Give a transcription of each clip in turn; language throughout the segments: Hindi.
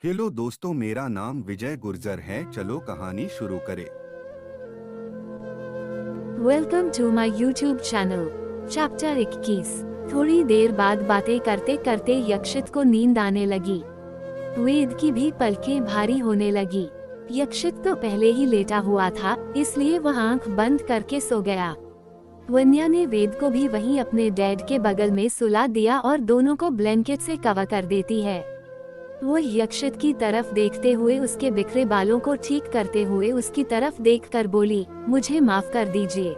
हेलो दोस्तों, मेरा नाम विजय गुर्जर है। चलो कहानी शुरू करें। Welcome to my YouTube channel. Chapter 21। थोड़ी देर बाद बातें करते करते यक्षित को नींद आने लगी। वेद की भी पलकें भारी होने लगी। यक्षित तो पहले ही लेटा हुआ था, इसलिए वह आंख बंद करके सो गया। वन्या ने वेद को भी वहीं अपने डैड के बगल में सुला दिया और दोनों को ब्लैंकेट से कवर कर देती है। वो यक्षित की तरफ देखते हुए उसके बिखरे बालों को ठीक करते हुए उसकी तरफ देखकर बोली, मुझे माफ कर दीजिए,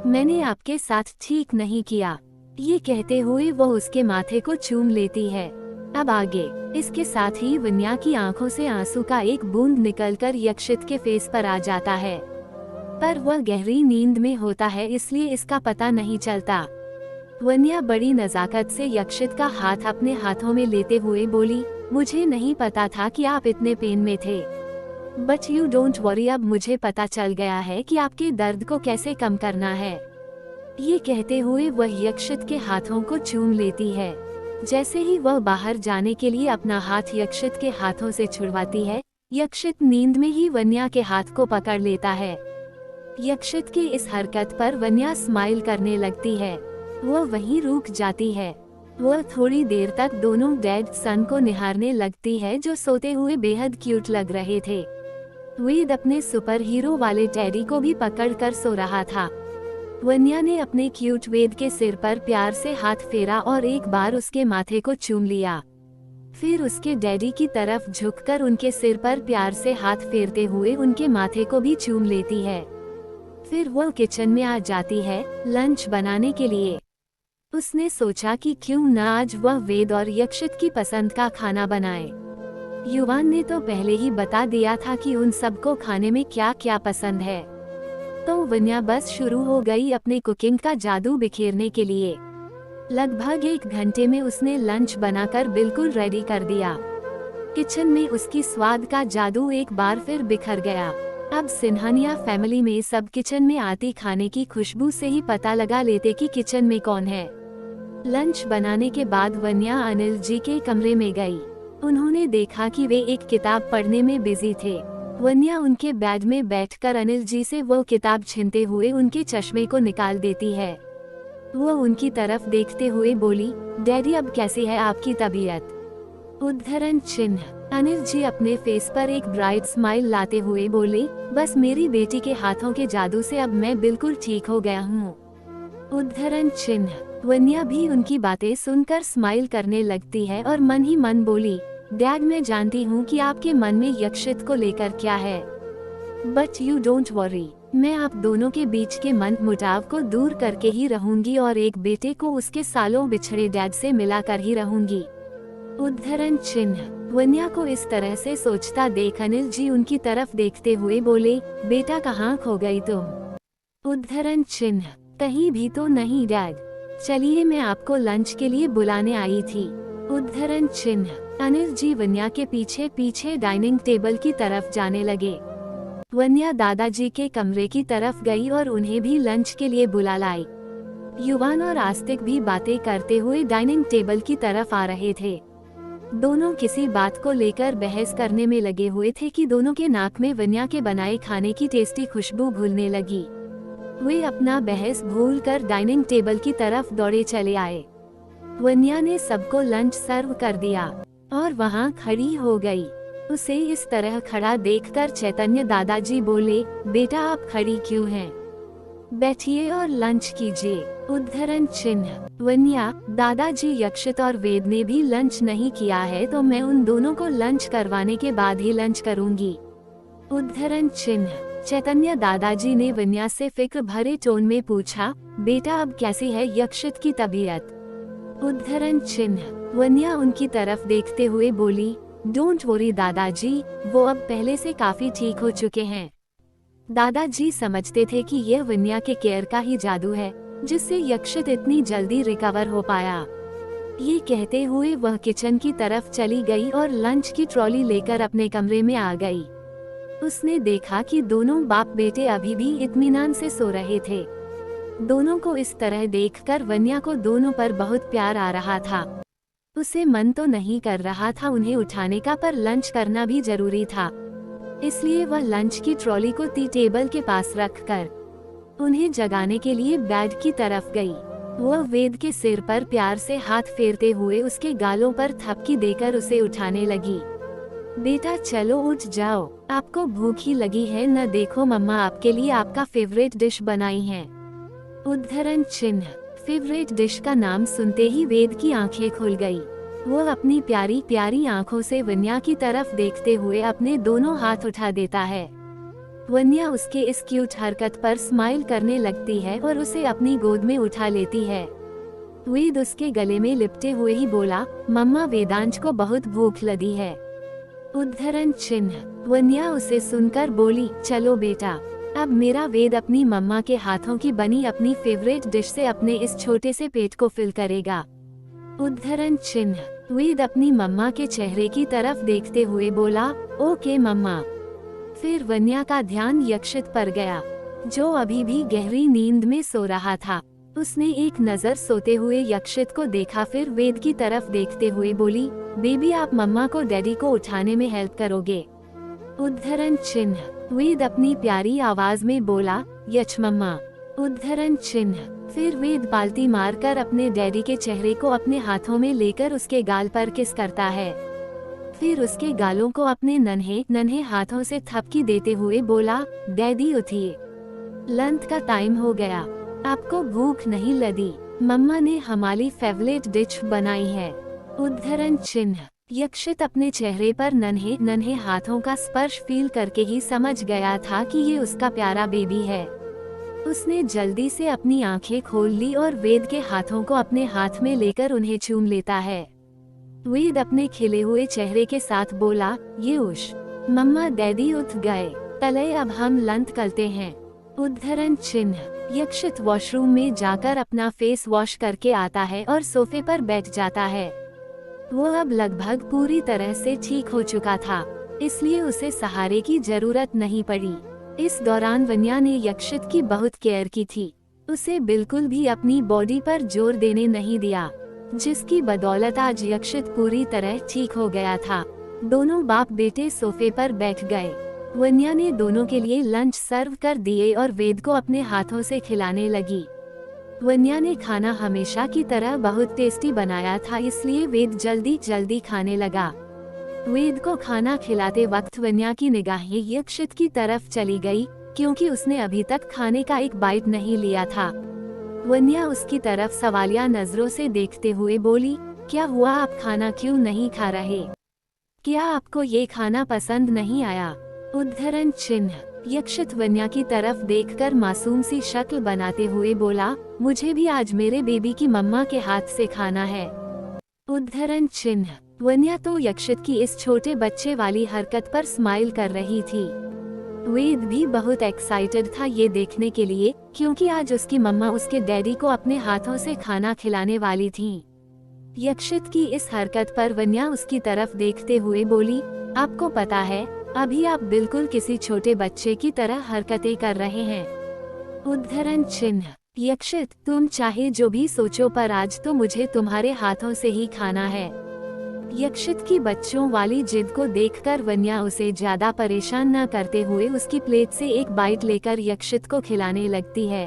मैंने आपके साथ ठीक नहीं किया। ये कहते हुए वो उसके माथे को चूम लेती है। अब आगे। इसके साथ ही वन्या की आंखों से आंसू का एक बूंद निकलकर यक्षित के फेस पर आ जाता है, पर वह गहरी नींद में होता है, इसलिए इसका पता नहीं चलता। वन्या बड़ी नजाकत से यक्षित का हाथ अपने हाथों में लेते हुए बोली, मुझे नहीं पता था कि आप इतने पेन में थे, बट यू डोंट वरी, अब मुझे पता चल गया है कि आपके दर्द को कैसे कम करना है। ये कहते हुए वह यक्षित के हाथों को चूम लेती है। जैसे ही वह बाहर जाने के लिए अपना हाथ यक्षित के हाथों से छुड़वाती है, यक्षित नींद में ही वन्या के हाथ को पकड़ लेता है। यक्षित की इस हरकत पर वन्या स्माइल करने लगती है। वह वहीं रुक जाती है। वह थोड़ी देर तक दोनों डैड सन को निहारने लगती है, जो सोते हुए बेहद क्यूट लग रहे थे। वेद अपने सुपर हीरो वाले टेडी को भी पकड़कर सो रहा था। वन्या ने अपने क्यूट वेद के सिर पर प्यार से हाथ फेरा और एक बार उसके माथे को चूम लिया। फिर उसके डैडी की तरफ झुककर उनके सिर पर प्यार से हाथ फेरते हुए उनके माथे को भी चूम लेती है। फिर वह किचन में आ जाती है लंच बनाने के लिए। उसने सोचा कि क्यों न आज वह वेद और यक्षित की पसंद का खाना बनाए। युवान ने तो पहले ही बता दिया था कि उन सबको खाने में क्या क्या पसंद है, तो वन्या बस शुरू हो गई अपने कुकिंग का जादू बिखेरने के लिए। लगभग 1 घंटे में उसने लंच बनाकर बिल्कुल रेडी कर दिया। किचन में उसकी स्वाद का जादू एक बार फिर बिखर गया। अब सिन्हानिया फैमिली में सब किचन में आती खाने की खुशबू से ही पता लगा लेते कि किचन में कौन है। लंच बनाने के बाद वन्या अनिल जी के कमरे में गई। उन्होंने देखा कि वे एक किताब पढ़ने में बिजी थे। वन्या उनके बेड में बैठकर अनिल जी से वो किताब छीनते हुए उनके चश्मे को निकाल देती है। वो उनकी तरफ देखते हुए बोली, डैडी अब कैसी है आपकी तबीयत? उद्धरण चिन्ह। अनिल जी अपने फेस पर एक ब्राइट स्माइल लाते हुए बोले, बस मेरी बेटी के हाथों के जादू से अब मैं बिल्कुल ठीक हो गया हूँ। उद्धरण चिन्ह। वन्या भी उनकी बातें सुनकर स्माइल करने लगती है और मन ही मन बोली, डैड मैं जानती हूँ कि आपके मन में यक्षित को लेकर क्या है, बट यू डोंट वरी, मैं आप दोनों के बीच के मनमुटाव को दूर करके ही रहूंगी और एक बेटे को उसके सालों बिछड़े डैड से मिलाकर ही रहूंगी। उद्धरण चिन्ह। वन्या को इस तरह से सोचता देख अनिल जी उनकी तरफ देखते हुए बोले, बेटा कहाँ खो गई तुम? उद्धरण चिन्ह। कहीं भी तो नहीं डैड, चलिए मैं आपको लंच के लिए बुलाने आई थी। उद्धरण चिन्ह। अनिल जी वन्या के पीछे पीछे डाइनिंग टेबल की तरफ जाने लगे। वन्या दादाजी के कमरे की तरफ गई और उन्हें भी लंच के लिए बुला लाई। युवान और आस्तिक भी बातें करते हुए डाइनिंग टेबल की तरफ आ रहे थे। दोनों किसी बात को लेकर बहस करने में लगे हुए थे कि दोनों के नाक में वन्या के बनाए खाने की टेस्टी खुशबू घुलने लगी। वे अपना बहस भूलकर डाइनिंग टेबल की तरफ दौड़े चले आए। वन्या ने सबको लंच सर्व कर दिया और वहां खड़ी हो गई। उसे इस तरह खड़ा देखकर चैतन्य दादाजी बोले, बेटा आप खड़ी क्यों हैं? बैठिए और लंच कीजिए। उद्धरण चिन्ह। वन्या, दादाजी यक्षित और वेद ने भी लंच नहीं किया है, तो मैं उन दोनों को लंच करवाने के बाद ही लंच करूंगी। उद्धरण चिन्ह। चैतन्य दादाजी ने वन्या से फिक्र भरे टोन में पूछा, बेटा अब कैसी है यक्षित की तबीयत? उद्धरण चिन्ह। वन्या उनकी तरफ देखते हुए बोली, डोंट वरी दादाजी, वो अब पहले से काफी ठीक हो चुके हैं। दादाजी समझते थे कि यह वन्या के केयर का ही जादू है, जिससे यक्षित इतनी जल्दी रिकवर हो पाया। ये कहते हुए वह किचन की तरफ चली गई और लंच की ट्रॉली लेकर अपने कमरे में आ गई। उसने देखा कि दोनों बाप बेटे अभी भी इत्मीनान से सो रहे थे। दोनों को इस तरह देखकर वन्या को दोनों पर बहुत प्यार आ रहा था। उसे मन तो नहीं कर रहा था उन्हें उठाने का, पर लंच करना भी जरूरी था। इसलिए वह लंच की ट्रॉली को टी टेबल के पास रखकर उन्हें जगाने के लिए बेड की तरफ गई। वह वेद के सिर पर प्यार से हाथ फेरते हुए उसके गालों पर थपकी देकर उसे उठाने लगी। बेटा चलो उठ जाओ, आपको भूख ही लगी है न, देखो मम्मा आपके लिए आपका फेवरेट डिश बनाई है। उद्धरण चिन्ह। फेवरेट डिश का नाम सुनते ही वेद की आंखें खुल गई। वो अपनी प्यारी प्यारी आंखों से वन्या की तरफ देखते हुए अपने दोनों हाथ उठा देता है। वन्या उसके इस क्यूट हरकत पर स्माइल करने लगती है और उसे अपनी गोद में उठा लेती है। वेद उसके गले में लिपटे हुए ही बोला, मम्मा वेदांश को बहुत भूख लगी है। उद्धरण चिन्ह। वन्या उसे सुनकर बोली, चलो बेटा, अब मेरा वेद अपनी मम्मा के हाथों की बनी अपनी फेवरेट डिश से अपने इस छोटे से पेट को फिल करेगा। उद्धरण चिन्ह। वेद अपनी मम्मा के चेहरे की तरफ देखते हुए बोला, ओके मम्मा। फिर वन्या का ध्यान यक्षित पर गया, जो अभी भी गहरी नींद में सो रहा था। उसने एक नजर सोते हुए यक्षित को देखा, फिर वेद की तरफ देखते हुए बोली, बेबी आप मम्मा को डैडी को उठाने में हेल्प करोगे। उद्धरण चिन्ह। वेद अपनी प्यारी आवाज में बोला, यच मम्मा। उद्धरण चिन्ह। फिर वेद बाल्टी मारकर अपने डैडी के चेहरे को अपने हाथों में लेकर उसके गाल पर किस करता है। फिर उसके गालों को अपने नन्हे नन्हे हाथों से थपकी देते हुए बोला, डैडी उठिए, लंच का टाइम हो गया, आपको भूख नहीं लगी, मम्मा ने हमारी फेवरेट डिश बनाई है। उद्धरण चिन्ह। यक्षित अपने चेहरे पर नन्हे नन्हे हाथों का स्पर्श फील करके ही समझ गया था कि ये उसका प्यारा बेबी है। उसने जल्दी से अपनी आंखें खोल ली और वेद के हाथों को अपने हाथ में लेकर उन्हें चूम लेता है। वेद अपने खिले हुए चेहरे के साथ बोला, ये उश, मम्मा डैडी उठ गए, चले अब हम लंच करते हैं। उद्धरण चिन्ह। यक्षित वॉशरूम में जाकर अपना फेस वॉश करके आता है और सोफे पर बैठ जाता है। वो अब लगभग पूरी तरह से ठीक हो चुका था, इसलिए उसे सहारे की जरूरत नहीं पड़ी। इस दौरान वन्या ने यक्षित की बहुत केयर की थी, उसे बिल्कुल भी अपनी बॉडी पर जोर देने नहीं दिया, जिसकी बदौलत आज यक्षित पूरी तरह ठीक हो गया था। दोनों बाप बेटे सोफे पर बैठ गए। वन्या ने दोनों के लिए लंच सर्व कर दिए और वेद को अपने हाथों से खिलाने लगी। वन्या ने खाना हमेशा की तरह बहुत टेस्टी बनाया था, इसलिए वेद जल्दी जल्दी खाने लगा। वेद को खाना खिलाते वक्त वन्या की निगाहें यक्षित की तरफ चली गई, क्योंकि उसने अभी तक खाने का एक बाइट नहीं लिया था। वन्या उसकी तरफ सवालिया नजरों से देखते हुए बोली, क्या हुआ, आप खाना क्यों नहीं खा रहे? क्या आपको ये खाना पसंद नहीं आया? उद्धरण चिन्ह। यक्षित वन्या की तरफ देखकर मासूम सी शक्ल बनाते हुए बोला, मुझे भी आज मेरे बेबी की मम्मा के हाथ से खाना है। उद्धरण चिन्ह। वन्या तो यक्षित की इस छोटे बच्चे वाली हरकत पर स्माइल कर रही थी। वेद भी बहुत एक्साइटेड था ये देखने के लिए, क्योंकि आज उसकी मम्मा उसके डैडी को अपने हाथों से खाना खिलाने वाली थी। यक्षित की इस हरकत पर वन्या उसकी तरफ देखते हुए बोली, आपको पता है, अभी आप बिल्कुल किसी छोटे बच्चे की तरह हरकतें कर रहे हैं। उद्धरण चिन्ह। यक्षित, तुम चाहे जो भी सोचो, पर आज तो मुझे तुम्हारे हाथों से ही खाना है। यक्षित की बच्चों वाली जिद को देखकर वन्या उसे ज्यादा परेशान न करते हुए उसकी प्लेट से एक बाइट लेकर यक्षित को खिलाने लगती है।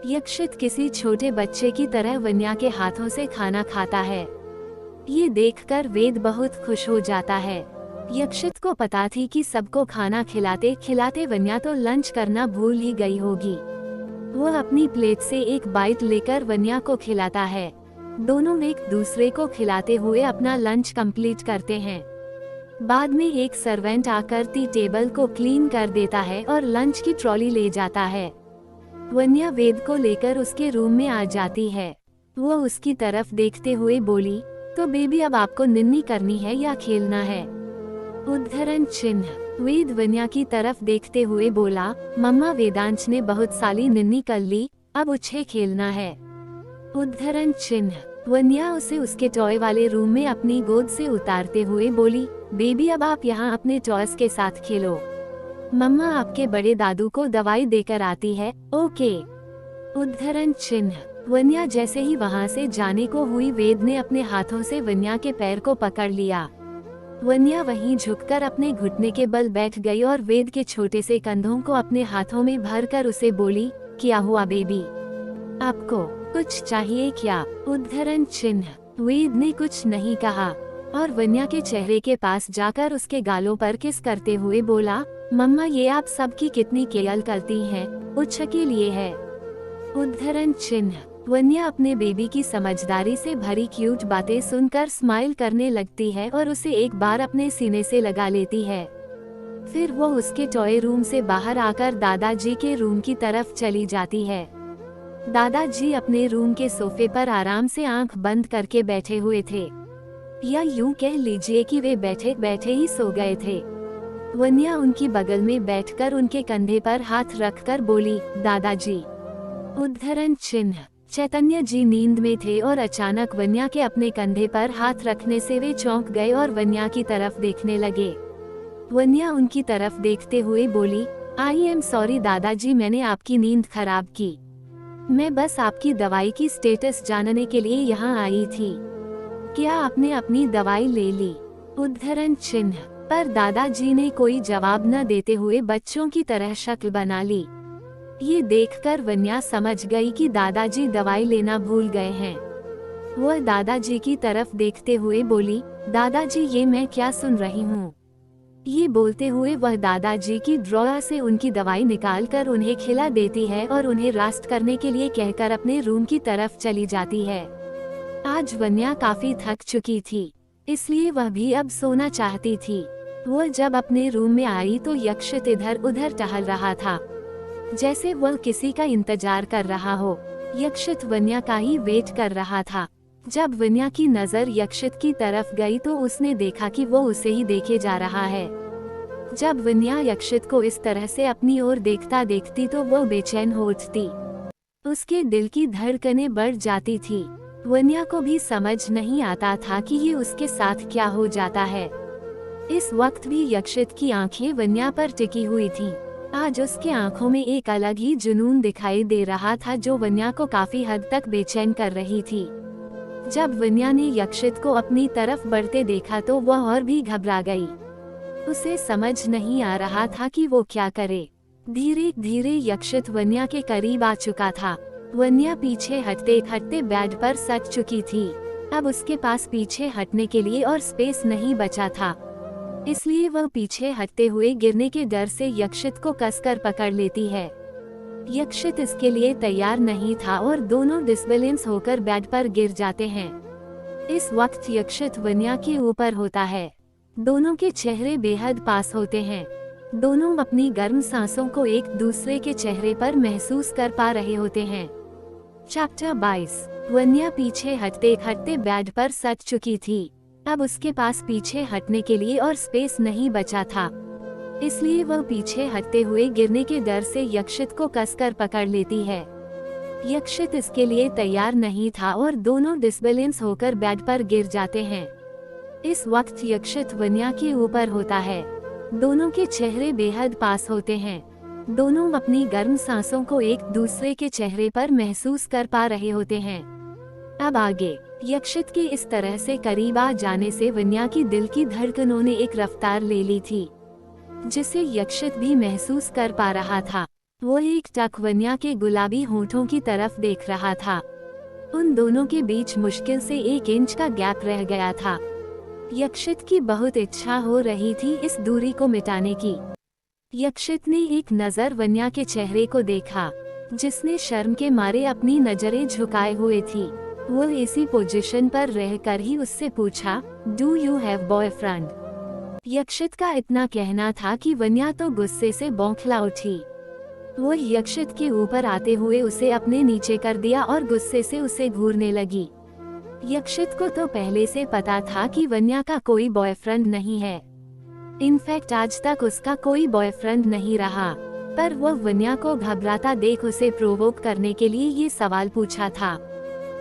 यक्षित किसी छोटे बच्चे की तरह वन्या के हाथों से खाना खाता है। ये देखकर वेद बहुत खुश हो जाता है। यक्षित को पता थी कि सबको खाना खिलाते खिलाते वन्या तो लंच करना भूल ही गई होगी। वो अपनी प्लेट से एक बाइट लेकर वन्या को खिलाता है। दोनों एक दूसरे को खिलाते हुए अपना लंच कंप्लीट करते हैं। बाद में एक सर्वेंट आकर टी टेबल को क्लीन कर देता है और लंच की ट्रॉली ले जाता है। वन्या वेद को लेकर उसके रूम में आ जाती है। वो उसकी तरफ देखते हुए बोली, तो बेबी अब आपको निन्नी करनी है या खेलना है? उद्धरण चिन्ह। वेद वन्या की तरफ देखते हुए बोला, मम्मा वेदांश ने बहुत साली निन्नी कर ली, अब उसे खेलना है। उद्धरण चिन्ह। वन्या उसे उसके टॉय वाले रूम में अपनी गोद से उतारते हुए बोली, बेबी अब आप यहाँ अपने टॉयज के साथ खेलो, मम्मा आपके बड़े दादू को दवाई देकर आती है, ओके। उद्धरण चिन्ह। वन्या जैसे ही वहां से जाने को हुई, वेद ने अपने हाथों से वन्या के पैर को पकड़ लिया। वन्या वहीं झुककर अपने घुटने के बल बैठ गई और वेद के छोटे से कंधों को अपने हाथों में भरकर उसे बोली, क्या हुआ बेबी, आपको कुछ चाहिए क्या? उद्धरण चिन्ह। वेद ने कुछ नहीं कहा और वन्या के चेहरे के पास जाकर उसके गालों पर किस करते हुए बोला, मम्मा ये आप सबकी कितनी केयल करती हैं, उच्च के लिए है। उद्धरण चिन्ह। वन्या अपने बेबी की समझदारी से भरी क्यूट बातें सुनकर स्माइल करने लगती है और उसे एक बार अपने सीने से लगा लेती है। फिर वो उसके टॉय रूम से बाहर आकर दादाजी के रूम की तरफ चली जाती है। दादाजी अपने रूम के सोफे पर आराम से आंख बंद करके बैठे हुए थे, या यूं कह लीजिए कि वे बैठे बैठे ही सो गए थे। वन्या उनकी बगल में बैठकर उनके कंधे पर हाथ रखकर बोली, दादाजी। उद्धरण चिन्ह। चैतन्य जी नींद में थे और अचानक वन्या के अपने कंधे पर हाथ रखने से वे चौंक गए और वन्या की तरफ देखने लगे। वन्या उनकी तरफ देखते हुए बोली, आई एम सॉरी दादाजी, मैंने आपकी नींद खराब की। मैं बस आपकी दवाई की स्टेटस जानने के लिए यहाँ आई थी। क्या आपने अपनी दवाई ले ली? उद्धरण चिन्ह। पर दादाजी ने कोई जवाब न देते हुए बच्चों की तरह शक्ल बना ली। ये देखकर वन्या समझ गई कि दादाजी दवाई लेना भूल गए हैं। वह दादाजी की तरफ देखते हुए बोली, दादाजी ये मैं क्या सुन रही हूँ? ये बोलते हुए वह दादाजी की ड्रॉअर से उनकी दवाई निकालकर उन्हें खिला देती है और उन्हें रास्ट करने के लिए कहकर अपने रूम की तरफ चली जाती है। आज वन्या काफी थक चुकी थी, इसलिए वह भी अब सोना चाहती थी। वह जब अपने रूम में आई तो यक्षित इधर उधर टहल रहा था, जैसे वह किसी का इंतजार कर रहा हो। यक्षित वन्या का ही वेट कर रहा था। जब वन्या की नजर यक्षित की तरफ गई तो उसने देखा कि वो उसे ही देखे जा रहा है। जब वन्या यक्षित को इस तरह से अपनी ओर देखता देखती तो वो बेचैन हो उठती। उसके दिल की धड़कनें बढ़ जाती थी। वन्या को भी समझ नहीं आता था कि ये उसके साथ क्या हो जाता है। इस वक्त भी यक्षित की आंखें वन्या पर टिकी हुई थीं। आज उसके आंखों में एक अलग ही जुनून दिखाई दे रहा था जो वन्या को काफी हद तक बेचैन कर रही थी। जब वन्या ने यक्षित को अपनी तरफ बढ़ते देखा तो वह और भी घबरा गई। उसे समझ नहीं आ रहा था कि वो क्या करे। धीरे धीरे यक्षित वन्या के करीब आ चुका था। वन्या पीछे हटते हटते बेड पर सट चुकी थी। अब उसके पास पीछे हटने के लिए और स्पेस नहीं बचा था, इसलिए वह पीछे हटते हुए गिरने के डर से यक्षित को कसकर पकड़ लेती है। यक्षित इसके लिए तैयार नहीं था और दोनों डिसबैलेंस होकर बेड पर गिर जाते हैं। इस वक्त यक्षित वन्या के ऊपर होता है। दोनों के चेहरे बेहद पास होते हैं। दोनों अपनी गर्म सांसों को एक दूसरे के चेहरे पर महसूस कर पा रहे होते हैं। चैप्टर 22। वन्या पीछे हटते हटते बेड पर सट चुकी थी। अब उसके पास पीछे हटने के लिए और स्पेस नहीं बचा था, इसलिए वह पीछे हटते हुए गिरने के डर से यक्षित को कसकर पकड़ लेती है। यक्षित इसके लिए तैयार नहीं था और दोनों डिसबैलेंस होकर बेड पर गिर जाते हैं। इस वक्त यक्षित वन्या के ऊपर होता है। दोनों के चेहरे बेहद पास होते हैं। दोनों अपनी गर्म सांसों को एक दूसरे के चेहरे पर महसूस कर पा रहे होते हैं। अब आगे यक्षित के इस तरह से करीब आ जाने से वन्या की दिल की धड़कनों ने एक रफ्तार ले ली थी, जिसे यक्षित भी महसूस कर पा रहा था। वो एक टक वन्या के गुलाबी होठों की तरफ देख रहा था। उन दोनों के बीच मुश्किल से 1 इंच का गैप रह गया था। यक्षित की बहुत इच्छा हो रही थी इस दूरी को मिटाने की। यक्षित ने एक नजर वन्या के चेहरे को देखा, जिसने शर्म के मारे अपनी नजरें झुकाए हुए थी। वो इसी पोजीशन पर रहकर ही उससे पूछा, डू यू हैव बॉयफ्रेंड? यक्षित का इतना कहना था कि वन्या तो गुस्से से बौखला उठी। वो यक्षित के ऊपर आते हुए उसे अपने नीचे कर दिया और गुस्से से उसे घूरने लगी। यक्षित को तो पहले से पता था कि वन्या का कोई बॉयफ्रेंड नहीं है। इनफैक्ट आज तक उसका कोई बॉयफ्रेंड नहीं रहा, पर वह वन्या को घबराता देख उसे प्रोवोक करने के लिए ये सवाल पूछा था।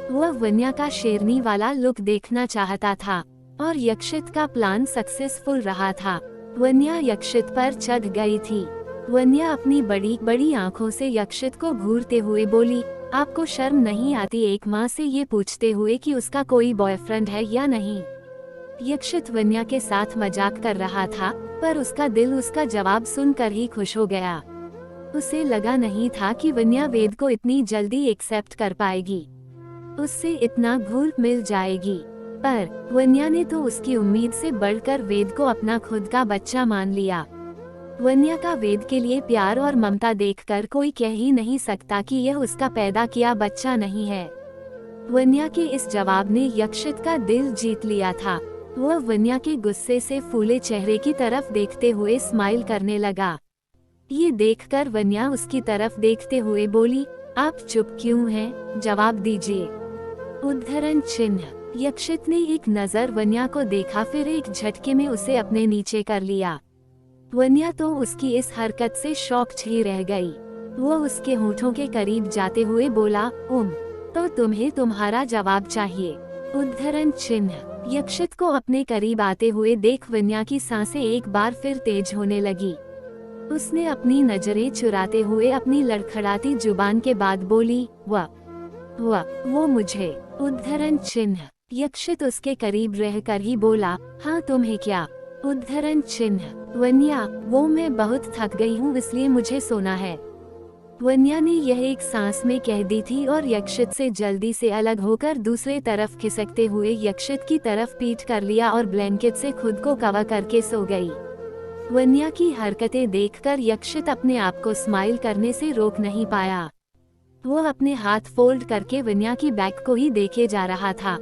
वह वन्या का शेरनी वाला लुक देखना चाहता था और यक्षित का प्लान सक्सेसफुल रहा था। वन्या यक्षित पर चढ़ गई थी। वन्या अपनी बड़ी बड़ी आंखों से यक्षित को घूरते हुए बोली, आपको शर्म नहीं आती एक माँ से ये पूछते हुए कि उसका कोई बॉयफ्रेंड है या नहीं। यक्षित वन्या के साथ मजाक कर रहा था, पर उसका दिल उसका जवाब सुनकर ही खुश हो गया। उसे लगा नहीं था कि वन्या वेद को इतनी जल्दी एक्सेप्ट कर पाएगी, उससे इतना घुल मिल जाएगी। पर वन्या ने तो उसकी उम्मीद से बढ़कर वेद को अपना खुद का बच्चा मान लिया। वन्या का वेद के लिए प्यार और ममता देखकर कोई कह ही नहीं सकता कि यह उसका पैदा किया बच्चा नहीं है। वन्या के इस जवाब ने यक्षित का दिल जीत लिया था। वह वन्या के गुस्से से फूले चेहरे की तरफ देखते हुए स्माइल करने लगा। ये देखकर वन्या उसकी तरफ देखते हुए बोली, आप चुप क्यों हैं? जवाब दीजिए। उद्धरण चिन्ह। यक्षित ने एक नजर वन्या को देखा, फिर एक झटके में उसे अपने नीचे कर लिया। वन्या तो उसकी इस हरकत से शॉक्ड ही रह गई। वो उसके होठों के करीब जाते हुए बोला, तो तुम्हें तुम्हारा जवाब चाहिए। उद्धरण चिन्ह। यक्षित को अपने करीब आते हुए देख वन्या की सांसें एक बार फिर तेज होने लगी। उसने अपनी नजरें चुराते हुए अपनी लड़खड़ाती जुबान के बाद बोली, वो मुझे। उद्धरण चिन्ह। यक्षित उसके करीब रहकर ही बोला, हाँ तुम्हें क्या? उद्धरण चिन्ह। वन्या, वो मैं बहुत थक गई हूँ इसलिए मुझे सोना है। वन्या ने यह एक सांस में कह दी थी और यक्षित से जल्दी से अलग होकर दूसरे तरफ खिसकते हुए यक्षित की तरफ पीठ कर लिया और ब्लैंकेट से खुद को कवर करके सो गई। वन्या की हरकतें देखकर यक्षित अपने आप को स्माइल करने से रोक नहीं पाया। वो अपने हाथ फोल्ड करके वन्या की बैक को ही देखे जा रहा था।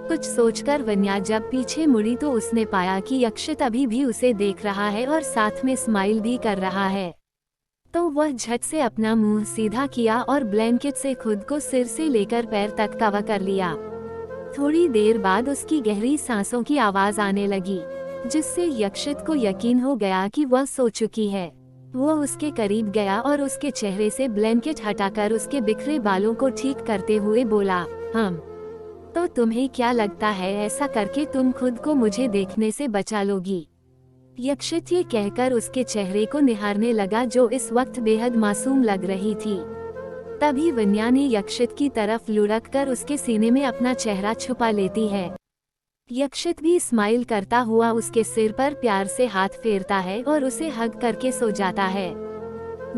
कुछ सोचकर वन्या जब पीछे मुड़ी तो उसने पाया कि यक्षित अभी भी उसे देख रहा है और साथ में स्माइल भी कर रहा है। तो वह झट से अपना मुंह सीधा किया और ब्लैंकेट से खुद को सिर से लेकर पैर तक कवर कर लिया। थोड़ी देर बाद उसकी गहरी सांसों की आवाज आने लगी, जिससे यक्षित को यकीन हो गया कि वह सो चुकी है। वह उसके करीब गया और उसके चेहरे से ब्लैंकेट हटाकर उसके बिखरे बालों को ठीक करते हुए बोला, तो तुम्हें क्या लगता है ऐसा करके तुम खुद को मुझे देखने से बचा लोगी? यक्षित ये कहकर उसके चेहरे को निहारने लगा, जो इस वक्त बेहद मासूम लग रही थी। तभी वन्या ने यक्षित की तरफ लुढ़क कर उसके सीने में अपना चेहरा छुपा लेती है। यक्षित भी स्माइल करता हुआ उसके सिर पर प्यार से हाथ फेरता है और उसे हग करके सो जाता है।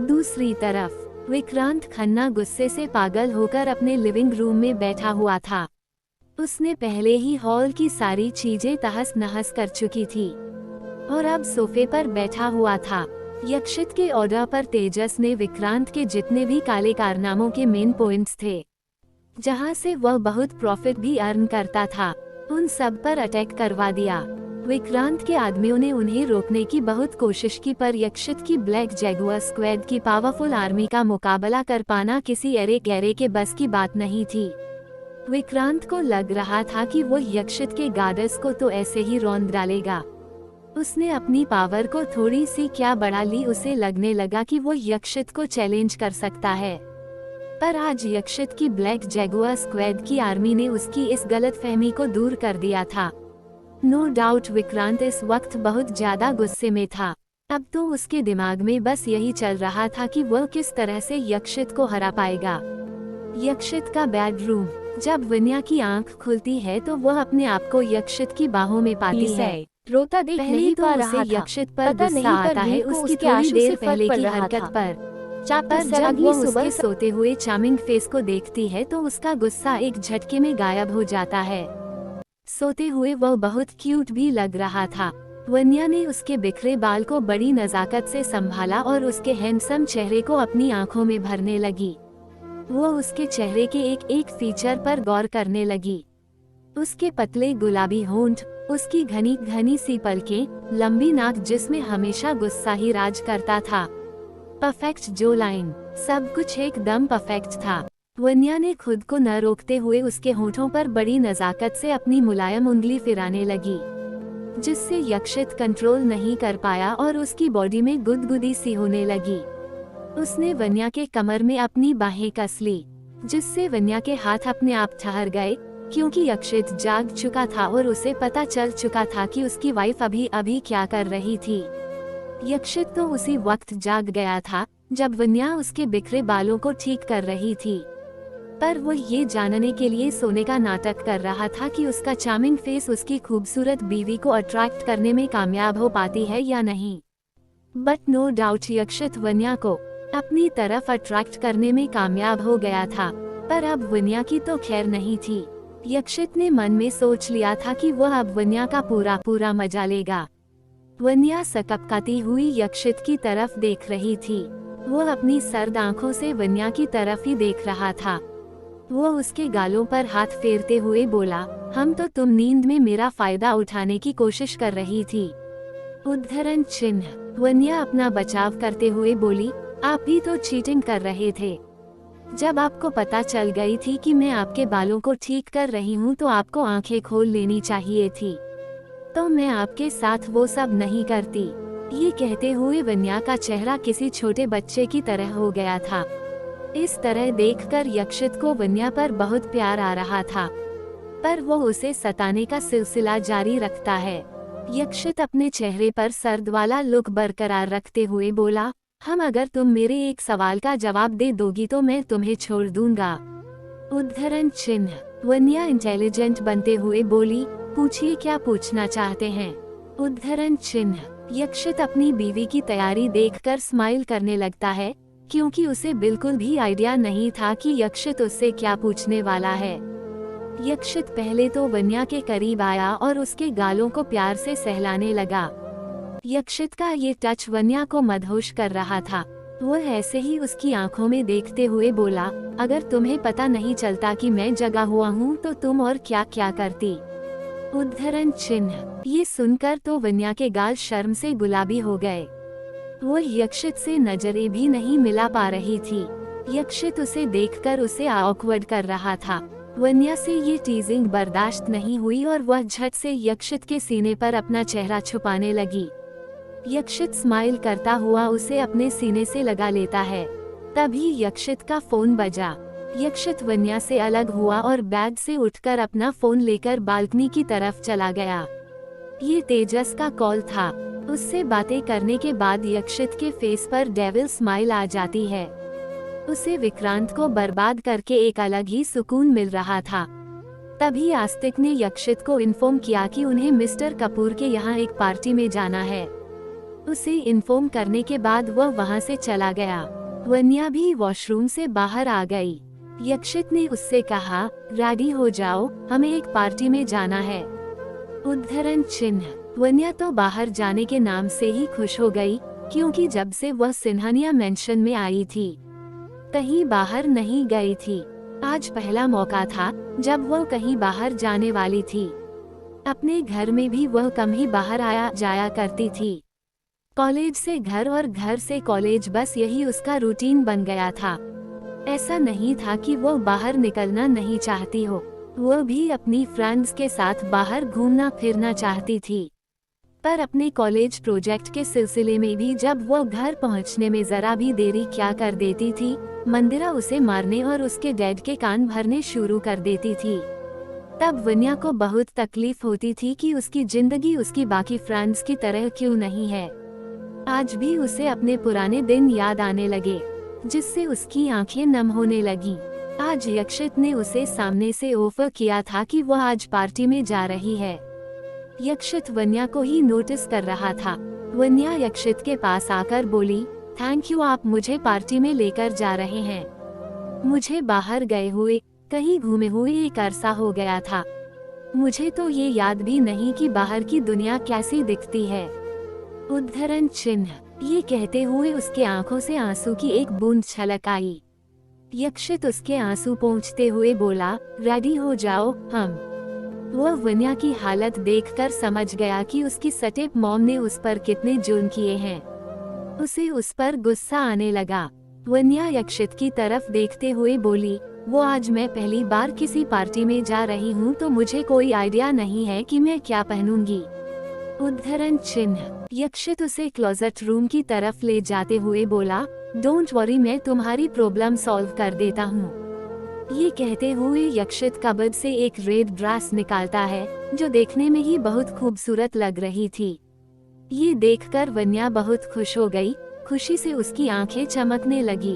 दूसरी तरफ विक्रांत खन्ना गुस्से से पागल होकर अपने लिविंग रूम में बैठा हुआ था। उसने पहले ही हॉल की सारी चीजें तहस नहस कर चुकी थी और अब सोफे पर बैठा हुआ था। यक्षित के ऑर्डर पर तेजस ने विक्रांत के जितने भी काले कारनामों के मेन पॉइंट्स थे, जहां से वह बहुत प्रॉफिट भी अर्न करता था, उन सब पर अटैक करवा दिया। विक्रांत के आदमियों ने उन्हें रोकने की बहुत कोशिश की, पर यक्षित की ब्लैक जैगुआर स्क्वाड की पावरफुल आर्मी का मुकाबला कर पाना किसी अरे गहरे के बस की बात नहीं थी। विक्रांत को लग रहा था कि वो यक्षित के गार्ड्स को तो ऐसे ही रौंद डालेगा। उसने अपनी पावर को थोड़ी सी क्या बढ़ा ली, उसे लगने लगा कि वो यक्षित को चैलेंज कर सकता है। पर आज यक्षित की ब्लैक जैगुआर स्क्वाड की आर्मी ने उसकी इस गलतफहमी को दूर कर दिया था। नो डाउट विक्रांत इस वक्त बहुत ज्यादा गुस्से में था। अब तो उसके दिमाग में बस यही चल रहा था कि वह किस तरह से यक्षित को हरा पाएगा। यक्षित का बेडरूम। जब वन्या की आंख खुलती है तो वह अपने आप को यक्षित की बाहों में पाती है। रोता देख पहले नहीं तो पा उसे रहा था, यक्षित पर पता गुस्सा नहीं पर आता है वीर को उसकी उसके थोड़ी आंसू देर से फर्क पहले पड़ की रहा हरकत था। पर। चापर जब अगली वो सुबह उसके सोते हुए चार्मिंग फेस को देखती है तो उसका गुस्सा एक झटके में गायब हो जाता है। सोते हुए वह बहुत क्यूट भी लग रहा था। वन्या ने उसके बिखरे बाल को बड़ी नजाकत से संभाला और उसके हैंडसम चेहरे को अपनी आंखों में भरने लगी। वो उसके चेहरे के एक एक फीचर पर गौर करने लगी। उसके पतले गुलाबी होंठ, उसकी घनी घनी सी पलकें, लंबी नाक जिसमें हमेशा गुस्सा ही राज करता था, परफेक्ट जो लाइन, सब कुछ एकदम परफेक्ट था। वन्या ने खुद को न रोकते हुए उसके होठों पर बड़ी नजाकत से अपनी मुलायम उंगली फिराने लगी, जिससे यक्षित कंट्रोल नहीं कर पाया और उसकी बॉडी में गुदगुदी सी होने लगी। उसने वन्या के कमर में अपनी बाहें कस ली, जिससे वन्या के हाथ अपने आप ठहर गए, क्योंकि यक्षित जाग चुका था और उसे पता चल चुका था कि उसकी वाइफ अभी अभी क्या कर रही थी। यक्षित तो उसी वक्त जाग गया था जब वन्या उसके बिखरे बालों को ठीक कर रही थी। पर वो ये जानने के लिए सोने का नाटक कर रहा था कि उसका चार्मिंग फेस उसकी खूबसूरत बीवी को अट्रैक्ट करने में कामयाब हो पाती है या नहीं। बट नो डाउट यक्षित वन्या को अपनी तरफ अट्रैक्ट करने में कामयाब हो गया था, पर अब वन्या की तो खैर नहीं थी। यक्षित ने मन में सोच लिया था कि वह अब वन्या का पूरा पूरा मजा लेगा। वन्या सकपकाती हुई यक्षित की तरफ देख रही थी। वो अपनी सर्द आंखों से वन्या की तरफ ही देख रहा था। वो उसके गालों पर हाथ फेरते हुए बोला, हम तो तुम नींद में मेरा फायदा उठाने की कोशिश कर रही थी। उद्धरण चिन्ह। वन्या अपना बचाव करते हुए बोली, आप भी तो चीटिंग कर रहे थे। जब आपको पता चल गई थी कि मैं आपके बालों को ठीक कर रही हूँ तो आपको आंखें खोल लेनी चाहिए थी, तो मैं आपके साथ वो सब नहीं करती। ये कहते हुए वन्या का चेहरा किसी छोटे बच्चे की तरह हो गया था। इस तरह देखकर यक्षित को वन्या पर बहुत प्यार आ रहा था, पर वो उसे सताने का सिलसिला जारी रखता है। यक्षित अपने चेहरे पर सर्द वाला लुक बरकरार रखते हुए बोला, हम अगर तुम मेरे एक सवाल का जवाब दे दोगी तो मैं तुम्हें छोड़ दूंगा। उद्धरण चिन्ह। वन्या इंटेलिजेंट बनते हुए बोली, पूछिए क्या पूछना चाहते हैं। उद्धरण चिन्ह। यक्षित अपनी बीवी की तैयारी देखकर स्माइल करने लगता है, क्योंकि उसे बिल्कुल भी आइडिया नहीं था कि यक्षित उससे क्या पूछने वाला है। यक्षित पहले तो वन्या के करीब आया और उसके गालों को प्यार से सहलाने लगा। यक्षित का ये टच वन्या को मदहोश कर रहा था। वह ऐसे ही उसकी आंखों में देखते हुए बोला, अगर तुम्हें पता नहीं चलता कि मैं जगा हुआ हूँ तो तुम और क्या क्या करती। उद्धरण चिन्ह। ये सुनकर तो वन्या के गाल शर्म से गुलाबी हो गए। वो यक्षित से नजरें भी नहीं मिला पा रही थी। यक्षित उसे देखकर उसे ऑकवर्ड कर रहा था। वन्या से ये टीजिंग बर्दाश्त नहीं हुई और वह झट से यक्षित के सीने पर अपना चेहरा छुपाने लगी। यक्षित स्माइल करता हुआ उसे अपने सीने से लगा लेता है। तभी यक्षित का फोन बजा। यक्षित वन्या से अलग हुआ और बैग से उठकर अपना फोन लेकर बालकनी की तरफ चला गया। ये तेजस का कॉल था। उससे बातें करने के बाद यक्षित के फेस पर डेविल स्माइल आ जाती है। उसे विक्रांत को बर्बाद करके एक अलग ही सुकून मिल रहा था। तभी आस्तिक ने यक्षित को इन्फॉर्म किया कि उन्हें मिस्टर कपूर के यहाँ एक पार्टी में जाना है। उसे इन्फॉर्म करने के बाद वह वहाँ से चला गया। वन्या भी वॉशरूम से बाहर आ गई। यक्षित ने उससे कहा, रेडी हो जाओ, हमें एक पार्टी में जाना है। उद्धरण चिन्ह। वन्या तो बाहर जाने के नाम से ही खुश हो गई, क्योंकि जब से वह सिन्हानिया मेंशन में आई थी कहीं बाहर नहीं गई थी। आज पहला मौका था जब वह कहीं बाहर जाने वाली थी। अपने घर में भी वह कम ही बाहर आया जाया करती थी। कॉलेज से घर और घर से कॉलेज, बस यही उसका रूटीन बन गया था। ऐसा नहीं था कि वो बाहर निकलना नहीं चाहती हो। वो भी अपनी फ्रेंड्स के साथ बाहर घूमना फिरना चाहती थी, पर अपने कॉलेज प्रोजेक्ट के सिलसिले में भी जब वो घर पहुंचने में जरा भी देरी क्या कर देती थी, मंदिरा उसे मारने और उसके डैड के कान भरने शुरू कर देती थी। तब वन्या को बहुत तकलीफ होती थी कि उसकी जिंदगी उसकी बाकी फ्रेंड्स की तरह क्यों नहीं है। आज भी उसे अपने पुराने दिन याद आने लगे, जिससे उसकी आंखें नम होने लगीं। आज यक्षित ने उसे सामने से ऑफर किया था कि वह आज पार्टी में जा रही है। यक्षित वन्या को ही नोटिस कर रहा था। वन्या यक्षित के पास आकर बोली, थैंक यू, आप मुझे पार्टी में लेकर जा रहे हैं। मुझे बाहर गए हुए कहीं घूमे हुए एक अरसा हो गया था। मुझे तो ये याद भी नहीं कि बाहर की दुनिया कैसी दिखती है। उद्धरण चिन्ह। ये कहते हुए उसके आंखों से आंसू की एक बूंद छलक आई। यक्षित उसके आंसू पोंछते हुए बोला, रेडी हो जाओ, हम। वह वन्या की हालत देखकर समझ गया कि उसकी स्टेप मॉम ने उस पर कितने जुर्म किए हैं। उसे उस पर गुस्सा आने लगा। वन्या यक्षित की तरफ देखते हुए बोली, वो आज मैं पहली बार किसी पार्टी में जा रही हूँ तो मुझे कोई आइडिया नहीं है कि मैं क्या पहनूंगी। उद्धरण चिन्ह। यक्षित उसे क्लोजेट रूम की तरफ ले जाते हुए बोला, डोंट वरी, मैं तुम्हारी प्रॉब्लम सॉल्व कर देता हूँ। ये कहते हुए यक्षित कबर्ड से एक रेड ड्रेस निकालता है, जो देखने में ही बहुत खूबसूरत लग रही थी। ये देखकर वन्या बहुत खुश हो गई। खुशी से उसकी आंखें चमकने लगी।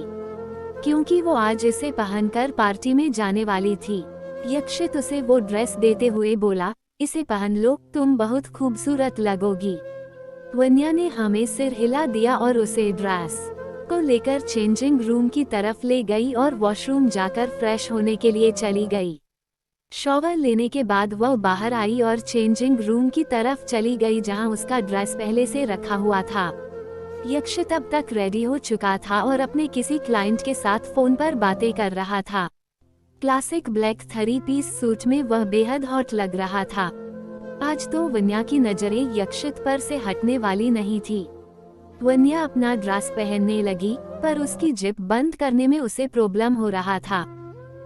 क्योंकि वो आज इसे पहनकर पार्टी में जाने वाली थी। यक्षित उसे वो ड्रेस देते हुए बोला, इसे पहन लो, तुम बहुत खूबसूरत लगोगी। वन्या ने हमें सिर हिला दिया और उसे ड्रेस को लेकर चेंजिंग रूम की तरफ ले गई और वॉशरूम जाकर फ्रेश होने के लिए चली गई। शॉवर लेने के बाद वह बाहर आई और चेंजिंग रूम की तरफ चली गई जहां उसका ड्रेस पहले से रखा हुआ था। यक्षित अब तक रेडी हो चुका था और अपने किसी क्लाइंट के साथ फोन पर बातें कर रहा था। क्लासिक ब्लैक 3 पीस सूट में वह बेहद हॉट लग रहा था। आज तो वन्या की नजरें यक्षित पर से हटने वाली नहीं थी। वन्या अपना ड्रेस पहनने लगी, पर उसकी जिप बंद करने में उसे प्रॉब्लम हो रहा था।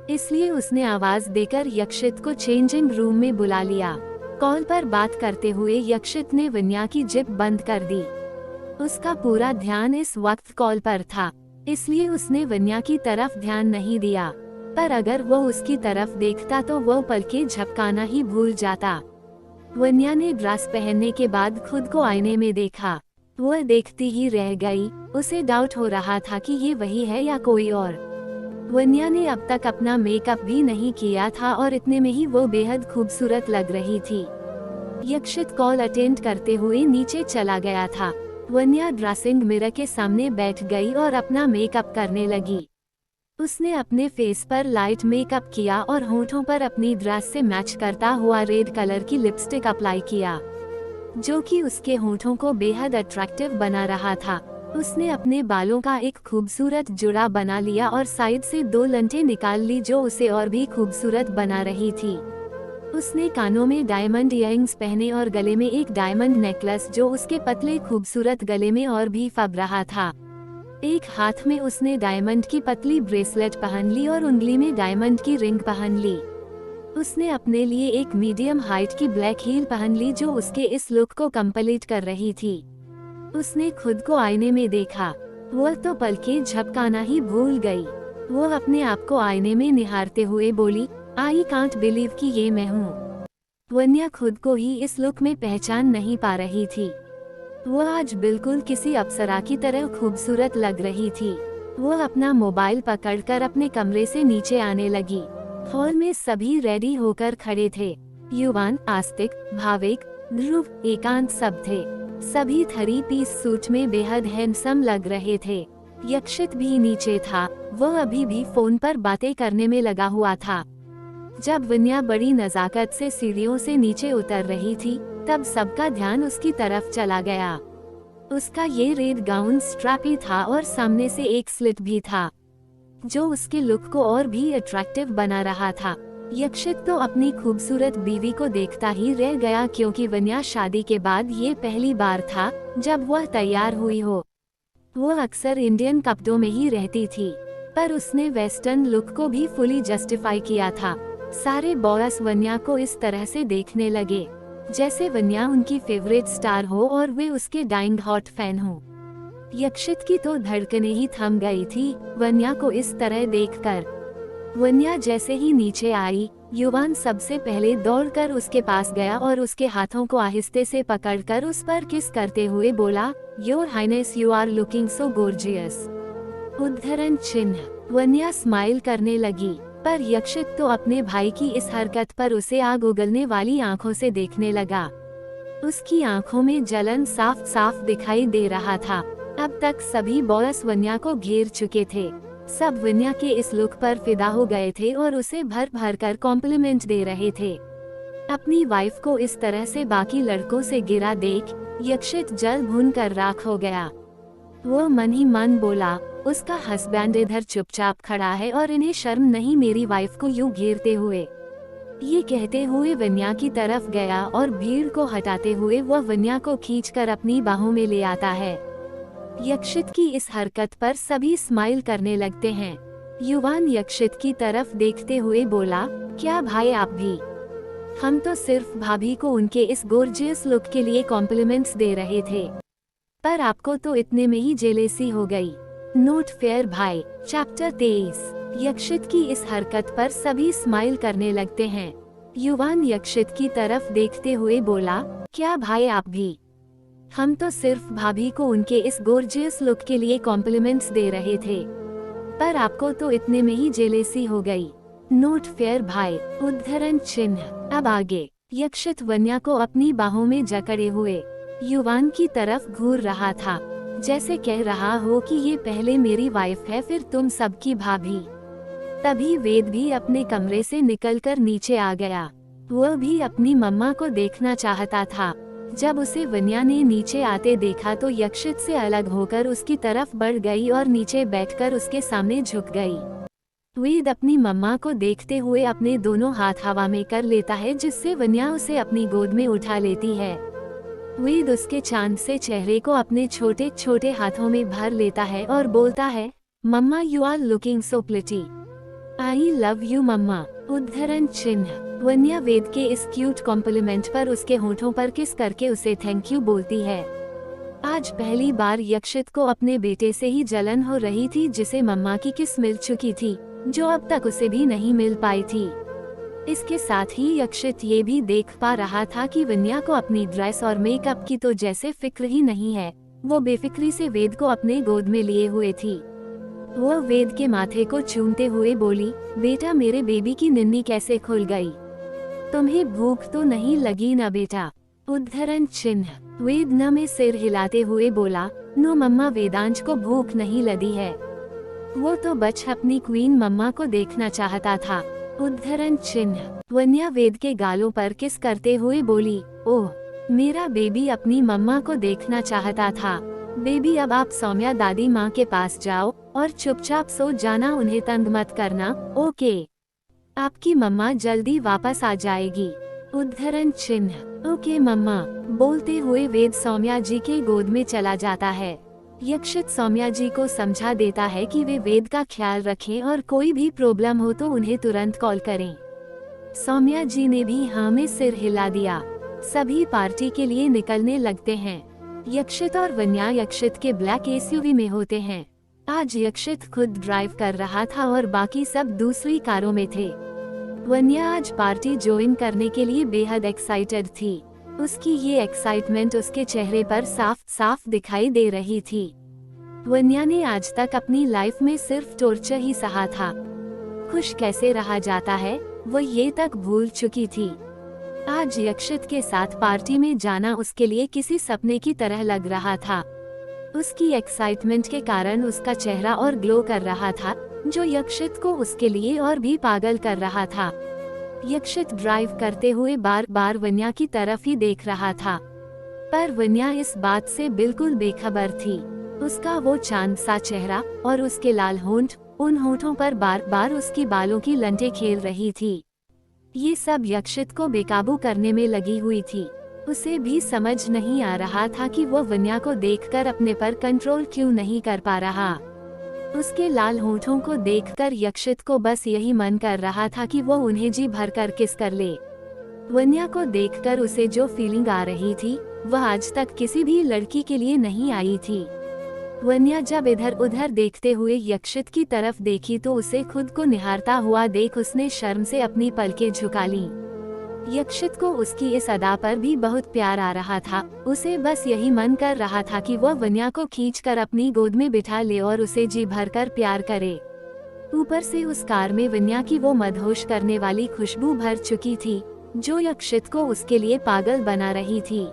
इसलिए उसने आवाज देकर यक्षित को चेंजिंग रूम में बुला लिया। कॉल पर बात करते हुए यक्षित ने वन्या की जिप बंद कर दी। उसका पूरा ध्यान इस वक्त कॉल पर था, इसलिए उसने वन्या की तरफ ध्यान नहीं दिया। पर अगर वो उसकी तरफ देखता तो वो पलकें झपकाना ही भूल जाता। वन्या ने ड्रेस पहनने के बाद खुद को आईने में देखा। वह देखती ही रह गई। उसे डाउट हो रहा था कि ये वही है या कोई और। वन्या ने अब तक अपना मेकअप भी नहीं किया था और इतने में ही वो बेहद खूबसूरत लग रही थी। यक्षित कॉल अटेंड करते हुए नीचे चला गया था। वन्या ड्रेसिंग मिरर के सामने बैठ गई और अपना मेकअप करने लगी। उसने अपने फेस पर लाइट मेकअप किया और होठों पर अपनी ड्रेस से मैच करता हुआ रेड कलर की लिपस्टिक अप्लाई किया, जो कि उसके होठों को बेहद अट्रैक्टिव बना रहा था। उसने अपने बालों का एक खूबसूरत जुड़ा बना लिया और साइड से 2 लंटें निकाल ली, जो उसे और भी खूबसूरत बना रही थी। उसने कानों में डायमंड इयररिंग्स पहने और गले में एक डायमंड नेकलेस, जो उसके पतले खूबसूरत गले में और भी फब रहा था। एक हाथ में उसने डायमंड की पतली ब्रेसलेट पहन ली और उंगली में डायमंड की रिंग पहन ली। उसने अपने लिए एक मीडियम हाइट की ब्लैक हील पहन ली, जो उसके इस लुक को कंप्लीट कर रही थी। उसने खुद को आईने में देखा। वह तो पलकें झपकाना ही भूल गई। वह अपने आप को आईने में निहारते हुए बोली, आई कांट बिलीव कि ये मैं हूँ। वन्या खुद को ही इस लुक में पहचान नहीं पा रही थी। वह आज बिल्कुल किसी अप्सरा की तरह खूबसूरत लग रही थी। वह अपना मोबाइल पकड़कर अपने कमरे से नीचे आने लगी। हॉल में सभी रेडी होकर खड़े थे। युवान, आस्तिक, भाविक, ध्रुव, एकांत सब थे। सभी 3 पीस सूट में बेहद हैंडसम लग रहे थे। यक्षित भी नीचे था। वह अभी भी फोन पर बातें करने में लगा हुआ था। जब वन्या बड़ी नजाकत से सीढ़ियों से नीचे उतर रही थी, तब सबका ध्यान उसकी तरफ चला गया। उसका ये रेड गाउन स्ट्रैपी था और सामने से एक स्लिट भी था, जो उसके लुक को और भी अट्रैक्टिव बना रहा था। यक्षित तो अपनी खूबसूरत बीवी को देखता ही रह गया, क्योंकि वन्या शादी के बाद ये पहली बार था जब वह तैयार हुई हो। वह अक्सर इंडियन कपड़ों में ही रहती थी, पर उसने वेस्टर्न लुक को भी फुली जस्टिफाई किया था। सारे बॉयज वन्या को इस तरह से देखने लगे जैसे वन्या उनकी फेवरेट स्टार हो और वे उसके डाइंग हॉट फैन हो। यक्षित की तो धड़कनें ही थम गई थी वन्या को इस तरह देखकर। वन्या जैसे ही नीचे आई, युवान सबसे पहले दौड़कर उसके पास गया और उसके हाथों को आहिस्ते से पकड़कर उस पर किस करते हुए बोला, your highness, you are looking so gorgeous. उद्धरण चिन्ह। वन्या स्माइल करने लगी, पर यक्षित तो अपने भाई की इस हरकत पर उसे आग उगलने वाली आंखों से देखने लगा। उसकी आंखों में जलन साफ साफ दिखाई दे रहा था। अब तक सभी बॉयज वन्या को घेर चुके थे। सब वन्या के इस लुक पर फिदा हो गए थे और उसे भर भर कर कॉम्प्लीमेंट दे रहे थे। अपनी वाइफ को इस तरह से बाकी लड़कों से गिरा देख यक्षित जल भून कर राख हो गया। वो मन ही मन बोला, उसका हस्बैंड इधर चुपचाप खड़ा है और इन्हें शर्म नहीं मेरी वाइफ को यूं घेरते हुए। ये कहते हुए वन्या की तरफ गया और भीड़ को हटाते हुए वह वन्या को खींचकर अपनी बाहों में ले आता है। यक्षित की इस हरकत पर सभी स्माइल करने लगते हैं। युवान यक्षित की तरफ देखते हुए बोला, क्या भाई आप भी? हम तो सिर्फ भाभी को उनके इस गोर्जियस लुक के लिए कॉम्प्लीमेंट्स दे रहे थे, पर आपको तो इतने में ही जेलेसी हो गई। नोट फेयर भाई। चैप्टर 23। यक्षित की इस हरकत पर सभी स्माइल करने लगते हैं। युवान यक्षित की तरफ देखते हुए बोला, क्या भाई आप भी? हम तो सिर्फ भाभी को उनके इस गोर्जियस लुक के लिए कॉम्प्लीमेंट्स दे रहे थे, पर आपको तो इतने में ही जेलेसी हो गई। नोट फेयर भाई, उद्धरण चिन्ह। अब आगे। यक्षित वन्या को अपनी बाहों में जकड़े हुए युवान की तरफ घूर रहा था, जैसे कह रहा हो कि ये पहले मेरी वाइफ है फिर तुम सबकी भाभी। तभी वेद भी अपने कमरे से निकलकर नीचे आ गया। वह भी अपनी मम्मा को देखना चाहता था। जब उसे वन्या ने नीचे आते देखा तो यक्षित से अलग होकर उसकी तरफ बढ़ गई और नीचे बैठकर उसके सामने झुक गई। वेद अपनी मम्मा को देखते हुए अपने दोनों हाथ हवा में कर लेता है, जिससे वन्या उसे अपनी गोद में उठा लेती है। वेद उसके चांद से चेहरे को अपने छोटे छोटे हाथों में भर लेता है और बोलता है, mamma you are looking so pretty, I love you mamma. उद्धरण चिन्ह। वन्या वेद के इस क्यूट कॉम्प्लीमेंट पर उसके होठों पर किस करके उसे थैंक यू बोलती है। आज पहली बार यक्षित को अपने बेटे से ही जलन हो रही थी, जिसे मम्मा की किस मिल चुकी थी, जो अब तक उसे भी नहीं मिल पाई थी। इसके साथ ही यक्षित ये भी देख पा रहा था कि वन्या को अपनी ड्रेस और मेकअप की तो जैसे फिक्र ही नहीं है। वो बेफिक्री से वेद को अपने गोद में लिए हुए थी। वह वेद के माथे को चूमते हुए बोली, बेटा मेरे बेबी की निन्नी कैसे खुल गई? तुम्हें भूख तो नहीं लगी ना बेटा? उद्धरण चिन्ह। वेद न में सिर हिलाते हुए बोला, नो मम्मा, वेदांश को भूख नहीं लगी है। वो तो बस अपनी क्वीन मम्मा को देखना चाहता था। उद्धरण चिन्ह। वन्या वेद के गालों पर किस करते हुए बोली, ओह मेरा बेबी अपनी मम्मा को देखना चाहता था। बेबी अब आप सौम्या दादी माँ के पास जाओ और चुपचाप सो जाना, उन्हें तंग मत करना, ओके? आपकी मम्मा जल्दी वापस आ जाएगी। उद्धरण चिन्ह। ओके मम्मा। बोलते हुए वेद सौम्या जी के गोद में चला जाता है। यक्षित सौम्या जी को समझा देता है कि वे वेद का ख्याल रखें और कोई भी प्रॉब्लम हो तो उन्हें तुरंत कॉल करें। सौम्या जी ने भी हाँ में सिर हिला दिया। सभी पार्टी के लिए निकलने लगते हैं। यक्षित और वन्या यक्षित के ब्लैक एसयूवी में होते हैं। आज यक्षित खुद ड्राइव कर रहा था और बाकी सब दूसरी कारों में थे। वन्या आज पार्टी ज्वाइन करने के लिए बेहद एक्साइटेड थी। उसकी ये एक्साइटमेंट उसके चेहरे पर साफ साफ दिखाई दे रही थी। वन्या ने आज तक अपनी लाइफ में सिर्फ टॉर्चर ही सहा था। खुश कैसे रहा जाता है वो ये तक भूल चुकी थी। आज यक्षित के साथ पार्टी में जाना उसके लिए किसी सपने की तरह लग रहा था। उसकी एक्साइटमेंट के कारण उसका चेहरा और ग्लो कर रहा था, जो यक्षित को उसके लिए और भी पागल कर रहा था। यक्षित ड्राइव करते हुए बार बार वन्या की तरफ ही देख रहा था, पर वन्या इस बात से बिल्कुल बेखबर थी। उसका वो चांद सा चेहरा और उसके लाल होंठ, उन होंठों पर बार बार उसकी बालों की लंटें खेल रही थी। ये सब यक्षित को बेकाबू करने में लगी हुई थी। उसे भी समझ नहीं आ रहा था कि वो वन्या को देखकर अपने पर कंट्रोल क्यों नहीं कर पा रहा। उसके लाल होंठों को देखकर यक्षित को बस यही मन कर रहा था कि वो उन्हें जी भरकर किस कर ले। वन्या को देखकर उसे जो फीलिंग आ रही थी वह आज तक किसी भी लड़की के लिए नहीं आई थी। वन्या जब इधर उधर देखते हुए यक्षित की तरफ देखी तो उसे खुद को निहारता हुआ देख उसने शर्म से अपनी पलकें झुका लीं। यक्षित को उसकी इस अदा पर भी बहुत प्यार आ रहा था। उसे बस यही मन कर रहा था कि वह वन्या को खींचकर अपनी गोद में बिठा ले और उसे जी भरकर प्यार करे। ऊपर से उस कार में वन्या की वो मदहोश करने वाली खुशबू भर चुकी थी, जो यक्षित को उसके लिए पागल बना रही थी।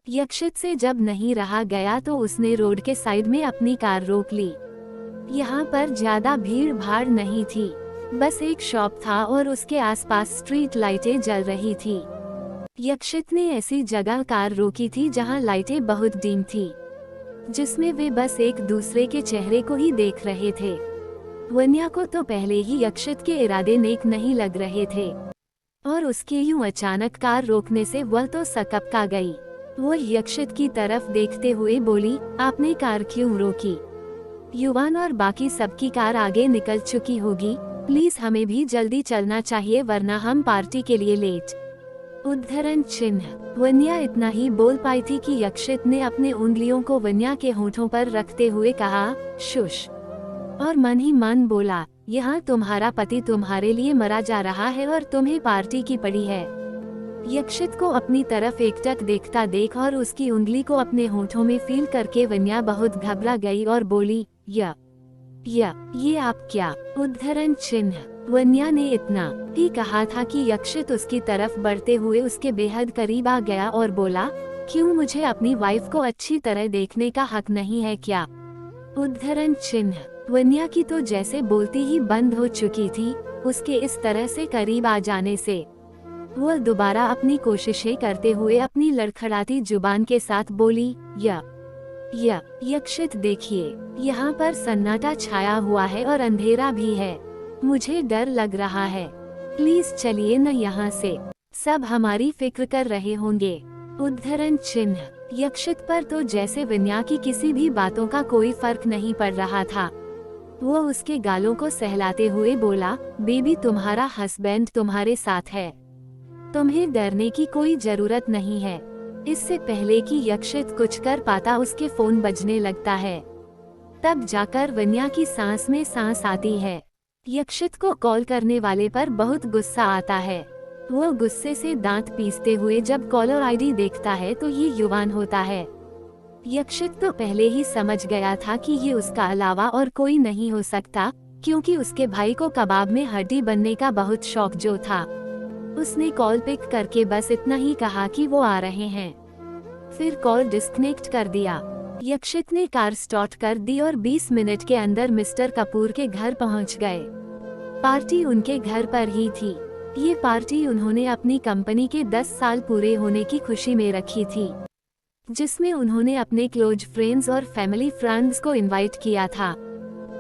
यक्षित से जब नहीं रहा गया तो उसने रोड के साइड में अपनी कार रोक ली। यहाँ पर ज्यादा भीड़ भाड़ नहीं थी, बस एक शॉप था और उसके आसपास स्ट्रीट लाइटें जल रही थी। यक्षित ने ऐसी जगह कार रोकी थी जहाँ लाइटें बहुत डीम थी, जिसमें वे बस एक दूसरे के चेहरे को ही देख रहे थे। वन्या को तो पहले ही यक्षित के इरादे नेक नहीं लग रहे थे, और उसके यूं अचानक कार रोकने से वह तो सकपका गई। वो यक्षित की तरफ देखते हुए बोली, आपने कार क्यों रोकी? युवान और बाकी सबकी कार आगे निकल चुकी होगी, प्लीज हमें भी जल्दी चलना चाहिए वरना हम पार्टी के लिए लेट। उद्धरण चिन्ह। वन्या इतना ही बोल पाई थी कि यक्षित ने अपने उंगलियों को वन्या के होठों पर रखते हुए कहा, शुश, और मन ही मन बोला, यहाँ तुम्हारा पति तुम्हारे लिए मरा जा रहा है और तुम्हें पार्टी की पड़ी है। यक्षित को अपनी तरफ एकटक देखता देख और उसकी उंगली को अपने होठों में फील करके वन्या बहुत घबरा गई और बोली, ये आप क्या? उद्धरण चिन्ह। वन्या ने इतना ही कहा था कि यक्षित उसकी तरफ बढ़ते हुए उसके बेहद करीब आ गया और बोला, क्यों मुझे अपनी वाइफ को अच्छी तरह देखने का हक नहीं है क्या? उद्धरण चिन्ह। वन्या की तो जैसे बोलती ही बंद हो चुकी थी उसके इस तरह से करीब आ जाने से। वह दोबारा अपनी कोशिशें करते हुए अपनी लड़खड़ाती जुबान के साथ बोली, यक्षित देखिए, यहाँ पर सन्नाटा छाया हुआ है और अंधेरा भी है। मुझे डर लग रहा है। प्लीज चलिए न यहाँ से, सब हमारी फिक्र कर रहे होंगे। उद्धरण चिन्ह। यक्षित पर तो जैसे वन्या की किसी भी बातों का कोई फर्क नहीं पड़ रहा था। वो उसके गालों को सहलाते हुए बोला, बेबी तुम्हारा हस्बैंड तुम्हारे साथ है, तुम्हें डरने की कोई जरूरत नहीं है। इससे पहले कि यक्षित कुछ कर पाता उसके फोन बजने लगता है। तब जाकर वन्या की सांस में सांस आती है। यक्षित को कॉल करने वाले पर बहुत गुस्सा आता है। वो गुस्से से दांत पीसते हुए जब कॉलर आईडी देखता है तो ये युवान होता है। यक्षित तो पहले ही समझ गया था कि ये उसका अलावा और कोई नहीं हो सकता, क्योंकि उसके भाई को कबाब में हड्डी बनने का बहुत शौक जो था। उसने कॉल पिक करके बस इतना ही कहा कि वो आ रहे हैं, फिर कॉल डिस्कनेक्ट कर दिया। यक्षित ने कार स्टार्ट कर दी और 20 मिनट के अंदर मिस्टर कपूर के घर पहुंच गए। पार्टी उनके घर पर ही थी। ये पार्टी उन्होंने अपनी कंपनी के 10 साल पूरे होने की खुशी में रखी थी, जिसमें उन्होंने अपने क्लोज फ्रेंड्स और फैमिली फ्रेंड्स को इनवाइट किया था।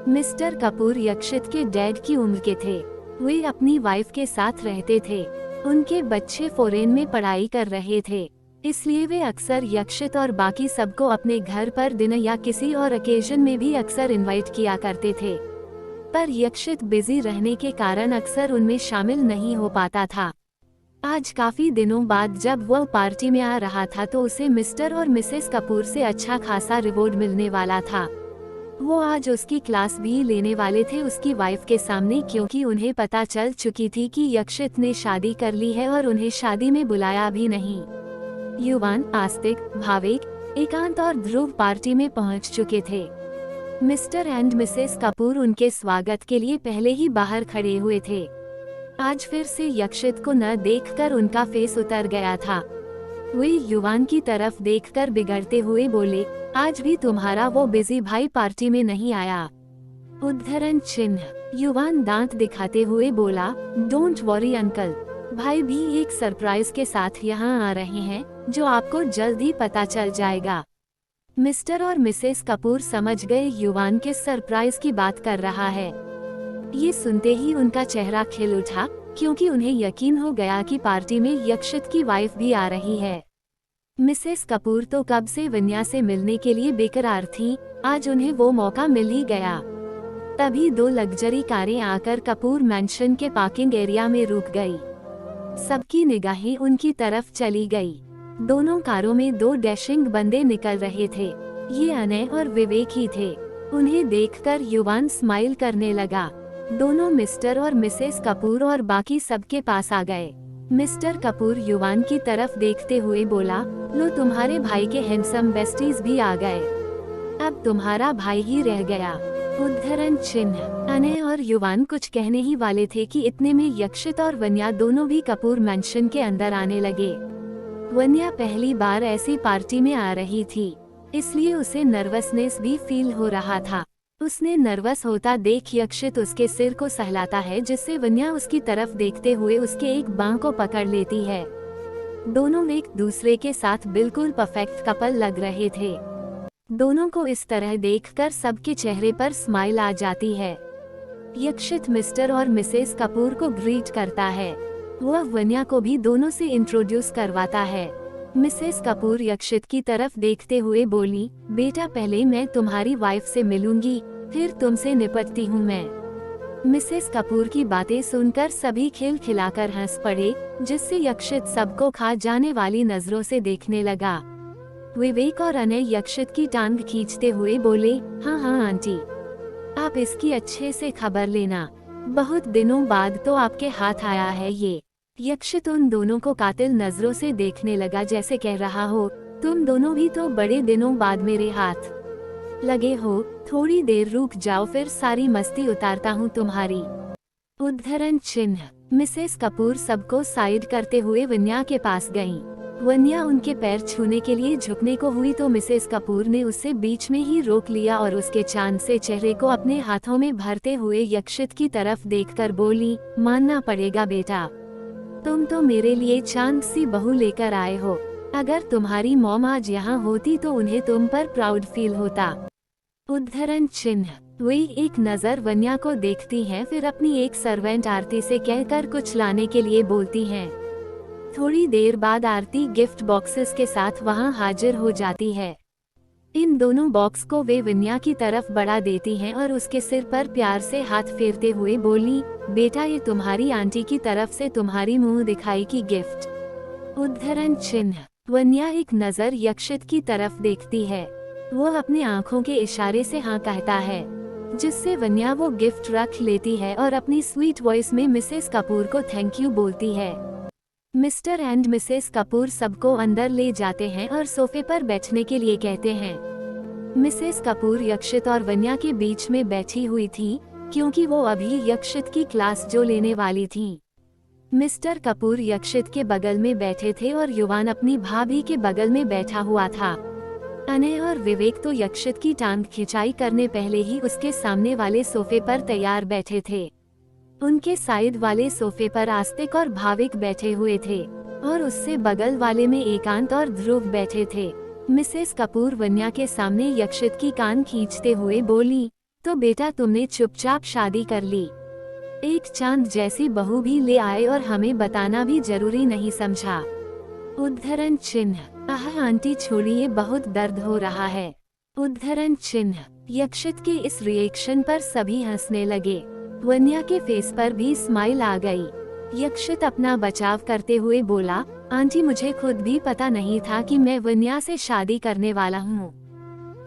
मिस्टर कपूर यक्षित के डैड की उम्र के थे। वे अपनी वाइफ के साथ रहते थे। उनके बच्चे फॉरेन में पढ़ाई कर रहे थे, इसलिए वे अक्सर यक्षित और बाकी सबको अपने घर पर डिनर या किसी और ओकेजन में भी अक्सर इनवाइट किया करते थे। पर यक्षित बिजी रहने के कारण अक्सर उनमें शामिल नहीं हो पाता था। आज काफी दिनों बाद जब वह पार्टी में आ रहा था तो उसे मिस्टर और मिसेस कपूर से अच्छा खासा रिवॉर्ड मिलने वाला था। वो आज उसकी क्लास भी लेने वाले थे उसकी वाइफ के सामने, क्योंकि उन्हें पता चल चुकी थी कि यक्षित ने शादी कर ली है और उन्हें शादी में बुलाया भी नहीं। युवान, आस्तिक, भाविक, एकांत और ध्रुव पार्टी में पहुंच चुके थे। मिस्टर एंड मिसेस कपूर उनके स्वागत के लिए पहले ही बाहर खड़े हुए थे। आज फिर से यक्षित को न देखकर उनका फेस उतर गया था। वे युवान की तरफ देखकर बिगड़ते हुए बोले, आज भी तुम्हारा वो बिजी भाई पार्टी में नहीं आया? उद्धरण चिन्ह। युवान दांत दिखाते हुए बोला, डोंट वरी अंकल, भाई भी एक सरप्राइज के साथ यहाँ आ रहे हैं जो आपको जल्द ही पता चल जाएगा। मिस्टर और मिसेस कपूर समझ गए युवान किस सरप्राइज की बात कर रहा है। ये सुनते ही उनका चेहरा खिल उठा, क्योंकि उन्हें यकीन हो गया कि पार्टी में यक्षित की वाइफ भी आ रही है। मिसेस कपूर तो कब से वन्या से मिलने के लिए बेकरार थी, आज उन्हें वो मौका मिल ही गया। तभी 2 लग्जरी कारें आकर कपूर मैंशन के पार्किंग एरिया में रुक गई। सबकी निगाहें उनकी तरफ चली गई। दोनों कारों में 2 डैशिंग बंदे निकल रहे थे। ये अनय और विवेक ही थे। उन्हें देखकर युवान स्माइल करने लगा। दोनों मिस्टर और मिसेस कपूर और बाकी सबके पास आ गए। मिस्टर कपूर युवान की तरफ देखते हुए बोला, लो तुम्हारे भाई के हैंडसम बेस्टीज भी आ गए, अब तुम्हारा भाई ही रह गया। उद्धरण चिन्ह। अनय और युवान कुछ कहने ही वाले थे कि इतने में यक्षित और वन्या दोनों भी कपूर मैंशन के अंदर आने लगे। वन्या पहली बार ऐसी पार्टी में आ रही थी, इसलिए उसे नर्वसनेस भी फील हो रहा था। उसने नर्वस होता देख यक्षित उसके सिर को सहलाता है, जिससे वन्या उसकी तरफ देखते हुए उसके एक बांह को पकड़ लेती है। दोनों एक दूसरे के साथ बिल्कुल परफेक्ट कपल लग रहे थे। दोनों को इस तरह देखकर सबके चेहरे पर स्माइल आ जाती है। यक्षित मिस्टर और मिसेस कपूर को ग्रीट करता है। वह वन्या को भी दोनों से इंट्रोड्यूस करवाता है। मिसेस कपूर यक्षित की तरफ देखते हुए बोली, बेटा पहले मैं तुम्हारी वाइफ से मिलूंगी, फिर तुमसे निपटती हूँ मैं। मिसेस कपूर की बातें सुनकर सभी खिलखिलाकर हंस पड़े, जिससे यक्षित सबको खा जाने वाली नजरों से देखने लगा। विवेक और अनय यक्षित की टांग खींचते हुए बोले, हाँ हाँ आंटी, आप इसकी अच्छे से खबर लेना, बहुत दिनों बाद तो आपके हाथ आया है ये। यक्षित उन दोनों को कातिल नजरों से देखने लगा, जैसे कह रहा हो, तुम दोनों भी तो बड़े दिनों बाद मेरे हाथ। लगे हो, थोड़ी देर रुक जाओ, फिर सारी मस्ती उतारता हूँ तुम्हारी। उद्धरण चिन्ह। मिसेस कपूर सबको साइड करते हुए वन्या के पास गईं। वन्या उनके पैर छूने के लिए झुकने को हुई तो मिसेस कपूर ने उससे बीच में ही रोक लिया और उसके चांद से चेहरे को अपने हाथों में भरते हुए यक्षित की तरफ देखकर बोली, मानना पड़ेगा बेटा, तुम तो मेरे लिए चांद सी बहू लेकर आए हो। अगर तुम्हारी मॉम आज यहाँ होती तो उन्हें तुम पर प्राउड फील होता। उद्धरण चिन्ह। वे एक नजर वन्या को देखती हैं, फिर अपनी एक सर्वेंट आरती से कहकर कुछ लाने के लिए बोलती हैं। थोड़ी देर बाद आरती गिफ्ट बॉक्सेस के साथ वहां हाजिर हो जाती है। इन दोनों बॉक्स को वे वन्या की तरफ बढ़ा देती हैं और उसके सिर पर प्यार से हाथ फेरते हुए बोली, बेटा ये तुम्हारी आंटी की तरफ से तुम्हारी मुंह दिखाई की गिफ्ट। उद्धरण चिन्ह। वन्या एक नजर यक्षित की तरफ देखती है। वो अपने आंखों के इशारे से हाँ कहता है, जिससे वन्या वो गिफ्ट रख लेती है और अपनी स्वीट वॉइस में मिसेस कपूर को थैंक यू बोलती है। मिस्टर एंड मिसेस कपूर सबको अंदर ले जाते हैं और सोफे पर बैठने के लिए कहते हैं। मिसेस कपूर यक्षित और वन्या के बीच में बैठी हुई थी, क्योंकि वो अभी यक्षित की क्लास जो लेने वाली थी। मिस्टर कपूर यक्षित के बगल में बैठे थे और युवान अपनी भाभी के बगल में बैठा हुआ था। अनय और विवेक तो यक्षित की टांग खिंचाई करने पहले ही उसके सामने वाले सोफे पर तैयार बैठे थे। उनके साइड वाले सोफे पर आस्तिक और भाविक बैठे हुए थे और उससे बगल वाले में एकांत और ध्रुव बैठे थे। मिसेस कपूर वन्या के सामने यक्षित की कान खींचते हुए बोली, तो बेटा तुमने चुपचाप शादी कर ली, एक चांद जैसी बहू भी ले आए और हमें बताना भी जरूरी नहीं समझा। उद्धरण चिन्ह। आह आंटी छोड़िए, बहुत दर्द हो रहा है। उद्धरण चिन्ह। यक्षित के इस रिएक्शन पर सभी हंसने लगे। वन्या के फेस पर भी स्माइल आ गई। यक्षित अपना बचाव करते हुए बोला, आंटी मुझे खुद भी पता नहीं था कि मैं वन्या से शादी करने वाला हूँ।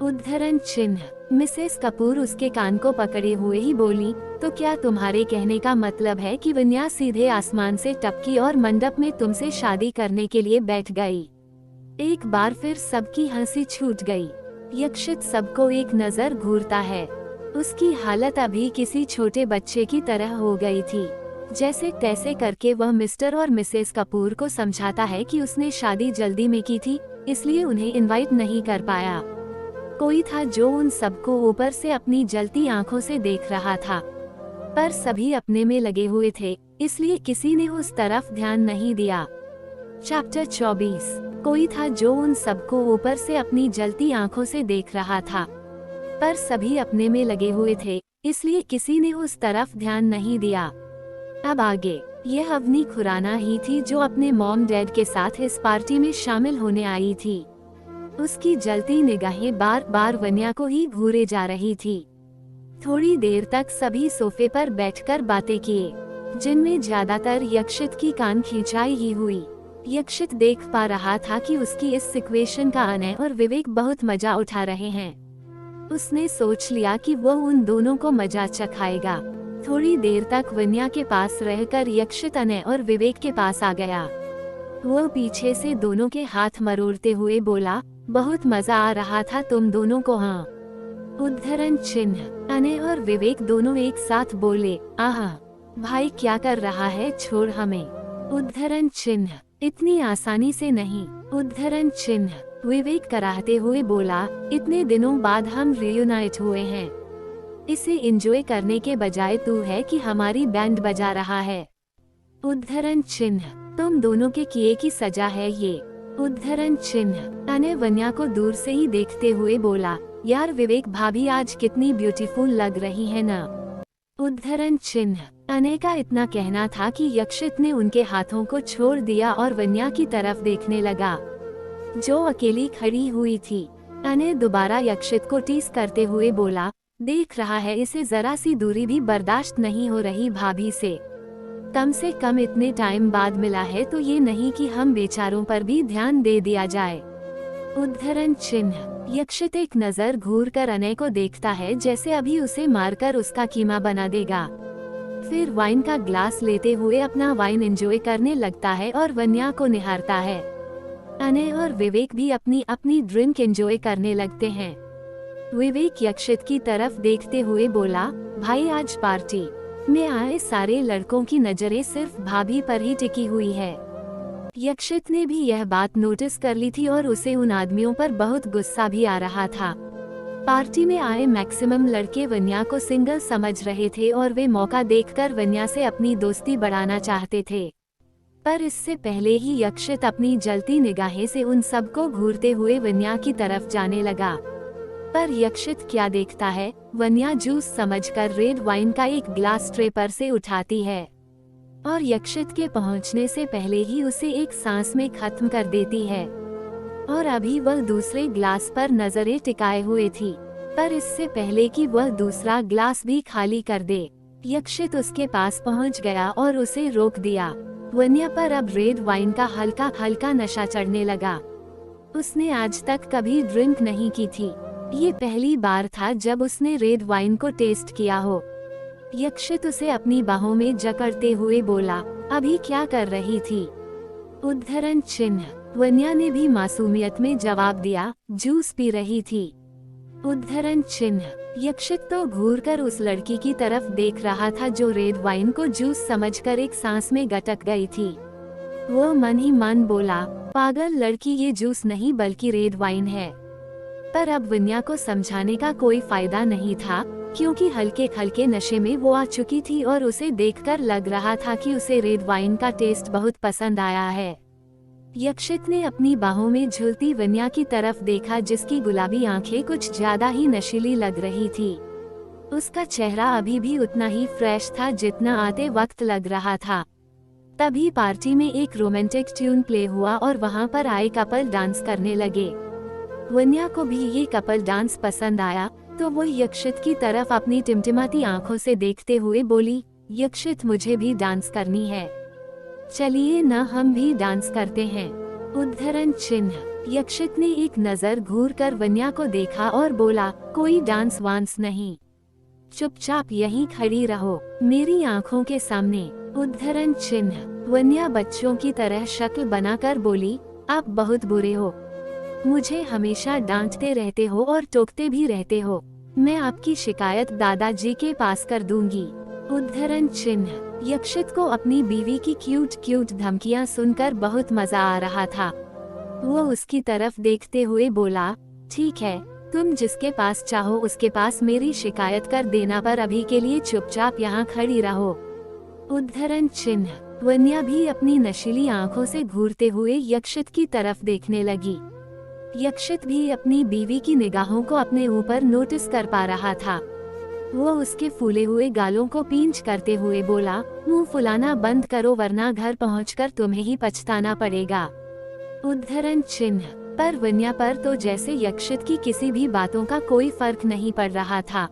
उद्धरण चिन्ह। मिसेस कपूर उसके कान को पकड़े हुए ही बोली, तो क्या तुम्हारे कहने का मतलब है कि वन्या सीधे आसमान से टपकी और मंडप में तुमसे शादी करने के लिए बैठ गई? एक बार फिर सबकी हंसी छूट गई। यक्षित सबको एक नजर घूरता है। उसकी हालत अभी किसी छोटे बच्चे की तरह हो गई थी। जैसे तैसे करके वह मिस्टर और मिसेस कपूर को समझाता है कि उसने शादी जल्दी में की थी, इसलिए उन्हें इनवाइट नहीं कर पाया। कोई था जो उन सबको ऊपर से अपनी जलती आंखों से देख रहा था, पर सभी अपने में लगे हुए थे, इसलिए किसी ने उस तरफ ध्यान नहीं दिया। चैप्टर 24। कोई था जो उन सबको ऊपर से अपनी जलती आंखों से देख रहा था, पर सभी अपने में लगे हुए थे, इसलिए किसी ने उस तरफ ध्यान नहीं दिया। अब आगे। यह अवनी खुराना ही थी जो अपने मॉम डैड के साथ इस पार्टी में शामिल होने आई थी। उसकी जलती निगाहें बार बार वन्या को ही घूरे जा रही थी। थोड़ी देर तक सभी सोफे पर बैठकर बातें किए, जिनमें ज्यादातर यक्षित की कान खींचाई ही हुई। यक्षित देख पा रहा था कि उसकी इस सिचुएशन का अनय और विवेक बहुत मजा उठा रहे हैं। उसने सोच लिया कि वो उन दोनों को मजा चखाएगा। थोड़ी देर तक वन्या के पास रहकर यक्षित अनय और विवेक के पास आ गया। वो पीछे से दोनों के हाथ मरोड़ते हुए बोला, बहुत मजा आ रहा था तुम दोनों को। हाँ। उद्धरण चिन्ह। अनय और विवेक दोनों एक साथ बोले, आहा भाई क्या कर रहा है, छोड़ हमें। उद्धरण चिन्ह। इतनी आसानी से नहीं। उद्धरण चिन्ह। विवेक कराहते हुए बोला, इतने दिनों बाद हम रियूनाइट हुए हैं, इसे एंजॉय करने के बजाय तू है कि हमारी बैंड बजा रहा है। उद्धरण चिन्ह। तुम दोनों के किए की सजा है ये। उद्धरण चिन्ह। अनय वन्या को दूर से ही देखते हुए बोला, यार विवेक भाभी आज कितनी ब्यूटीफुल लग रही है ना। उद्धरण चिन्ह। अनय का इतना कहना था कि यक्षित ने उनके हाथों को छोड़ दिया और वन्या की तरफ देखने लगा, जो अकेली खड़ी हुई थी। अनय दोबारा यक्षित को टीस करते हुए बोला, देख रहा है इसे जरा सी दूरी भी बर्दाश्त नहीं हो रही भाभी से। कम से कम इतने टाइम बाद मिला है तो ये नहीं कि हम बेचारों पर भी ध्यान दे दिया जाए। उद्धरण चिन्ह। यक्षित एक नजर घूर कर अनय को देखता है, जैसे अभी उसे मारकर उसका कीमा बना देगा। फिर वाइन का ग्लास लेते हुए अपना वाइन एंजॉय करने लगता है और वन्या को निहारता है। अनय और विवेक भी अपनी अपनी ड्रिंक एंजॉय करने लगते हैं। विवेक यक्षित की तरफ देखते हुए बोला, भाई आज पार्टी में आए सारे लड़कों की नजरें सिर्फ भाभी पर ही टिकी हुई है। यक्षित ने भी यह बात नोटिस कर ली थी और उसे उन आदमियों पर बहुत गुस्सा भी आ रहा था। पार्टी में आए मैक्सिमम लड़के वन्या को सिंगल समझ रहे थे और वे मौका देखकर वन्या से अपनी दोस्ती बढ़ाना चाहते थे। पर इससे पहले ही यक्षित अपनी जलती निगाहें से उन सबको घूरते हुए वन्या की तरफ जाने लगा। पर यक्षित क्या देखता है, वन्या जूस समझकर रेड वाइन का एक ग्लास ट्रे पर से उठाती है और यक्षित के पहुंचने से पहले ही उसे एक सांस में खत्म कर देती है। और अभी वह दूसरे ग्लास पर नजरें टिकाए हुए थी, पर इससे पहले कि वह दूसरा ग्लास भी खाली कर दे, यक्षित उसके पास पहुंच गया और उसे रोक दिया। वन्या पर अब रेड वाइन का हल्का हल्का नशा चढ़ने लगा। उसने आज तक कभी ड्रिंक नहीं की थी, ये पहली बार था जब उसने रेड वाइन को टेस्ट किया हो। यक्षित उसे अपनी बाहों में जकड़ते हुए बोला, अभी क्या कर रही थी? उद्धरण चिन्ह। वन्या ने भी मासूमियत में जवाब दिया, जूस पी रही थी। उद्धरण चिन्ह। यक्षित तो घूरकर उस लड़की की तरफ देख रहा था जो रेड वाइन को जूस समझकर एक सांस में गटक गई थी। वो मन ही मन बोला, पागल लड़की, ये जूस नहीं बल्कि रेड वाइन है। पर अब वन्या को समझाने का कोई फायदा नहीं था, क्योंकि हल्के हल्के नशे में वो आ चुकी थी और उसे देखकर लग रहा था कि उसे रेड वाइन का टेस्ट बहुत पसंद आया है। यक्षित ने अपनी बाहों में झूलती वन्या की तरफ देखा, जिसकी गुलाबी आंखें कुछ ज्यादा ही नशीली लग रही थी। उसका चेहरा अभी भी उतना ही फ्रेश था जितना आते वक्त लग रहा था। तभी पार्टी में एक रोमांटिक ट्यून प्ले हुआ और वहां पर आए कपल डांस करने लगे। वन्या को भी ये कपल डांस पसंद आया, तो वो यक्षित की तरफ अपनी टिमटिमाती आंखों से देखते हुए बोली, यक्षित मुझे भी डांस करनी है, चलिए न हम भी डांस करते हैं। उद्धरण चिन्ह। यक्षित ने एक नजर घूरकर वन्या को देखा और बोला, कोई डांस वांस नहीं, चुपचाप यहीं खड़ी रहो मेरी आंखों के सामने। उद्धरण चिन्ह। वन्या बच्चों की तरह शक्ल बनाकर बोली, आप बहुत बुरे हो, मुझे हमेशा डांटते रहते हो और टोकते भी रहते हो, मैं आपकी शिकायत दादाजी के पास कर दूंगी। उद्धरण चिन्ह। यक्षित को अपनी बीवी की क्यूट क्यूट धमकियां सुनकर बहुत मजा आ रहा था। वो उसकी तरफ देखते हुए बोला, ठीक है, तुम जिसके पास चाहो उसके पास मेरी शिकायत कर देना, पर अभी के लिए चुपचाप यहाँ खड़ी रहो। उद्धरण चिन्ह। वन्या भी अपनी नशीली आंखों से घूरते हुए यक्षित की तरफ देखने लगी। यक्षित भी अपनी बीवी की निगाहों को अपने ऊपर नोटिस कर पा रहा था। वो उसके फूले हुए गालों को पींच करते हुए बोला, मुंह फुलाना बंद करो वरना घर पहुंचकर तुम्हें ही पछताना पड़ेगा। उद्धरण चिन्ह। पर वन्या पर तो जैसे यक्षित की किसी भी बातों का कोई फर्क नहीं पड़ रहा था।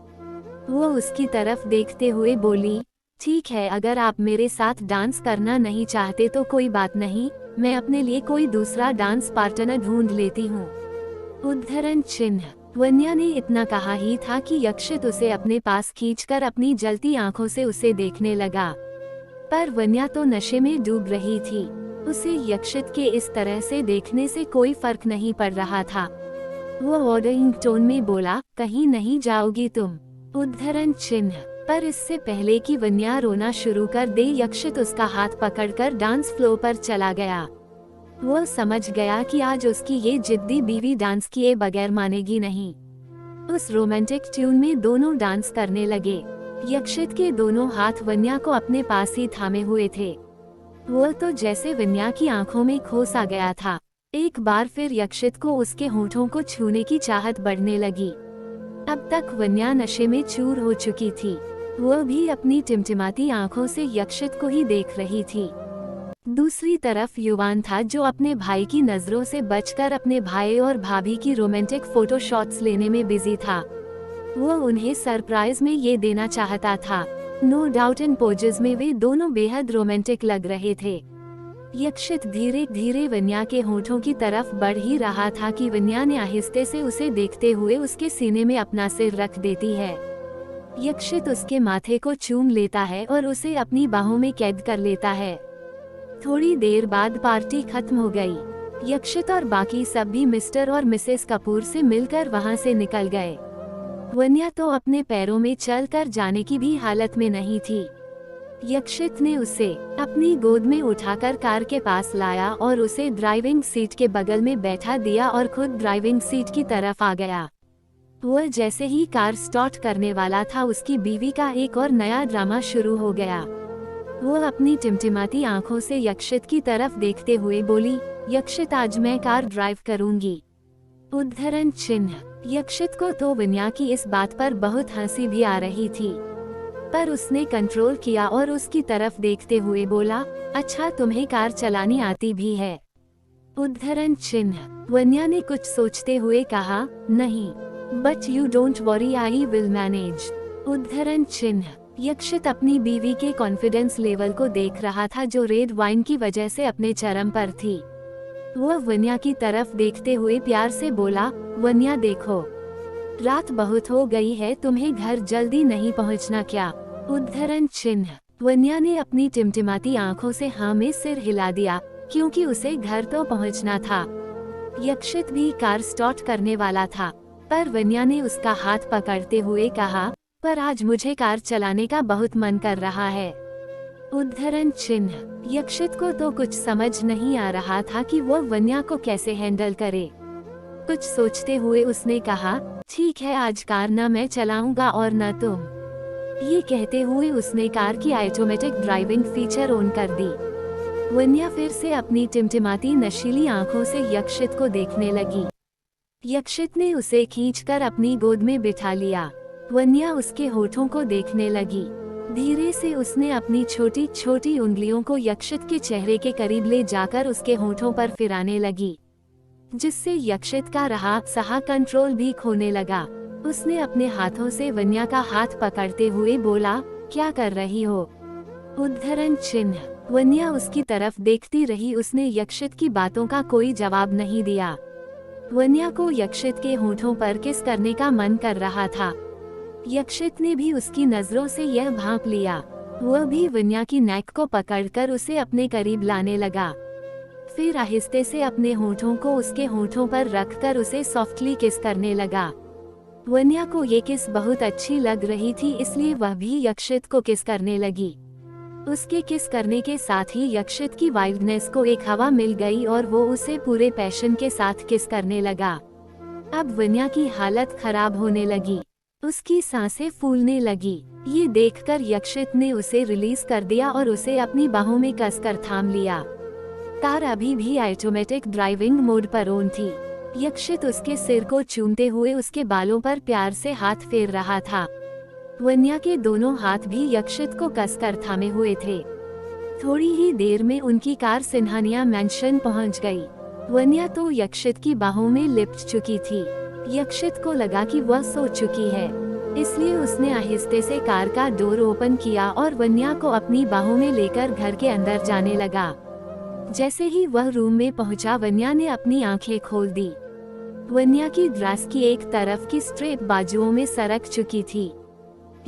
वो उसकी तरफ देखते हुए बोली, ठीक है, अगर आप मेरे साथ डांस करना नहीं चाहते तो कोई बात नहीं, मैं अपने लिए कोई दूसरा डांस पार्टनर ढूंढ लेती हूँ। उद्धरण चिन्ह। वन्या ने इतना कहा ही था कि यक्षित उसे अपने पास खींचकर अपनी जलती आंखों से उसे देखने लगा। पर वन्या तो नशे में डूब रही थी, उसे यक्षित के इस तरह से देखने से कोई फर्क नहीं पड़ रहा था। वो ऑर्डरिंग टोन में बोला, कहीं नहीं जाओगी तुम। उद्धरण चिन्ह। पर इससे पहले कि वन्या रोना शुरू कर दे, यक्षित उसका हाथ पकड़कर डांस फ्लोर पर चला गया। वो समझ गया कि आज उसकी ये जिद्दी बीवी डांस किए बगैर मानेगी नहीं। उस रोमांटिक ट्यून में दोनों डांस करने लगे। यक्षित के दोनों हाथ वन्या को अपने पास ही थामे हुए थे। वो तो जैसे वन्या की आंखों में खो सा गया था। एक बार फिर यक्षित को उसके होठों को छूने की चाहत बढ़ने लगी। अब तक वन्या नशे में चूर हो चुकी थी। वो भी अपनी टिमटिमाती आंखों से यक्षित को ही देख रही थी। दूसरी तरफ युवान था जो अपने भाई की नजरों से बचकर अपने भाई और भाभी की रोमांटिक फोटो शॉट्स लेने में बिजी था। वो उन्हें सरप्राइज में ये देना चाहता था। नो डाउट इन पोजेस में वे दोनों बेहद रोमांटिक लग रहे थे। यक्षित धीरे धीरे वन्या के होठों की तरफ बढ़ ही रहा था कि वन्या ने आहिस्ते से उसे देखते हुए उसके सीने में अपना सिर रख देती है। यक्षित उसके माथे को चूम लेता है और उसे अपनी बाहों में कैद कर लेता है। थोड़ी देर बाद पार्टी खत्म हो गई। यक्षित और बाकी सब भी मिस्टर और मिसेस कपूर से मिलकर वहां से निकल गए। वन्या तो अपने पैरों में चलकर जाने की भी हालत में नहीं थी। यक्षित ने उसे अपनी गोद में उठाकर कार के पास लाया और उसे ड्राइविंग सीट के बगल में बैठा दिया और खुद ड्राइविंग सीट की तरफ आ गया। वह जैसे ही कार स्टार्ट करने वाला था, उसकी बीवी का एक और नया ड्रामा शुरू हो गया। वह अपनी टिमटिमाती आंखों से यक्षित की तरफ देखते हुए बोली, यक्षित आज मैं कार ड्राइव करूंगी। उद्धरण चिन्ह। यक्षित को तो वन्या की इस बात पर बहुत हंसी भी आ रही थी, पर उसने कंट्रोल किया और उसकी तरफ देखते हुए बोला, अच्छा तुम्हें कार चलानी आती भी है। उद्धरण चिन्ह। वन्या ने कुछ सोचते हुए कहा, नहीं, but you don't worry, I will manage. उद्धरण चिन्ह। यक्षित अपनी बीवी के कॉन्फिडेंस लेवल को देख रहा था, जो रेड वाइन की वजह से अपने चरम पर थी। वह वन्या की तरफ देखते हुए प्यार से बोला, वन्या देखो, रात बहुत हो गई है, तुम्हें घर जल्दी नहीं पहुंचना क्या? उद्धरण चिन्ह। वन्या ने अपनी टिमटिमाती आंखों से हाँ में सिर हिला दिया, क्योंकि उसे घर तो पहुंचना था। यक्षित भी कार स्टार्ट करने वाला था, पर वन्या ने उसका हाथ पकड़ते हुए कहा, पर आज मुझे कार चलाने का बहुत मन कर रहा है। उद्धरण चिन्ह। यक्षित को तो कुछ समझ नहीं आ रहा था कि वह वन्या को कैसे हैंडल करे। कुछ सोचते हुए उसने कहा, ठीक है, आज कार न मैं चलाऊंगा और न तुम। ये कहते हुए उसने कार की ऑटोमेटिक ड्राइविंग फीचर ऑन कर दी। वन्या फिर से अपनी टिमटिमाती नशीली आंखों से यक्षित को देखने लगी। यक्षित ने उसे खींचकर अपनी गोद में बिठा लिया। वन्या उसके होठों को देखने लगी। धीरे से उसने अपनी छोटी छोटी उंगलियों को यक्षित के चेहरे के करीब ले जाकर उसके होठों पर फिराने लगी, जिससे यक्षित का रहा सहा कंट्रोल भी खोने लगा। उसने अपने हाथों से वन्या का हाथ पकड़ते हुए बोला, क्या कर रही हो? उद्धरण चिन्ह। वन्या उसकी तरफ देखती रही, उसने यक्षित की बातों का कोई जवाब नहीं दिया। वन्या को यक्षित के होठों पर किस करने का मन कर रहा था। यक्षित ने भी उसकी नजरों से यह भांप लिया। वह भी वन्या की नेक को पकड़कर उसे अपने करीब लाने लगा। फिर आहिस्ते से अपने होठों को उसके होठों पर रखकर उसे सॉफ्टली किस करने लगा। वन्या को ये किस बहुत अच्छी लग रही थी, इसलिए वह भी यक्षित को किस करने लगी। उसके किस करने के साथ ही यक्षित की वाइल्डनेस को एक हवा मिल गई और वो उसे पूरे पैशन के साथ किस करने लगा। अब वन्या की हालत खराब होने लगी, उसकी सांसें फूलने लगी। ये देखकर यक्षित ने उसे रिलीज कर दिया और उसे अपनी बाहों में कसकर थाम लिया। कार अभी भी ऑटोमेटिक ड्राइविंग मोड पर ऑन थी। यक्षित उसके सिर को चूमते हुए उसके बालों पर प्यार से हाथ फेर रहा था। वन्या के दोनों हाथ भी यक्षित को कसकर थामे हुए थे। थोड़ी ही देर में उनकी कार सिन्हानिया मैंशन पहुंच गई। वन्या तो यक्षित की बाहों में लिपट चुकी थी। यक्षित को लगा कि वह सो चुकी है, इसलिए उसने आहिस्ते से कार का डोर ओपन किया और वन्या को अपनी बाहों में लेकर घर के अंदर जाने लगा। जैसे ही वह रूम में पहुंचा, वन्या ने अपनी आंखें खोल दी। वन्या की ड्रेस की एक तरफ की स्ट्रेप बाजुओं में सरक चुकी थी।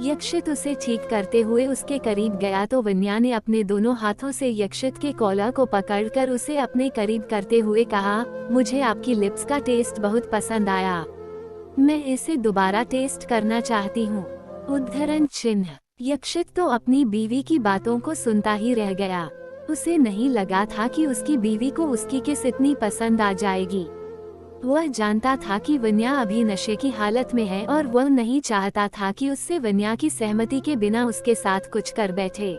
यक्षित उसे ठीक करते हुए उसके करीब गया तो वन्या ने अपने दोनों हाथों से यक्षित के कॉलर को पकड़कर उसे अपने करीब करते हुए कहा, मुझे आपकी लिप्स का टेस्ट बहुत पसंद आया, मैं इसे दोबारा टेस्ट करना चाहती हूँ। उद्धरण चिन्ह। यक्षित तो अपनी बीवी की बातों को सुनता ही रह गया। उसे नहीं लगा था कि उसकी बीवी को उसकी किस इतनी पसंद आ जाएगी। वह जानता था कि वन्या अभी नशे की हालत में है और वह नहीं चाहता था कि उससे वन्या की सहमति के बिना उसके साथ कुछ कर बैठे।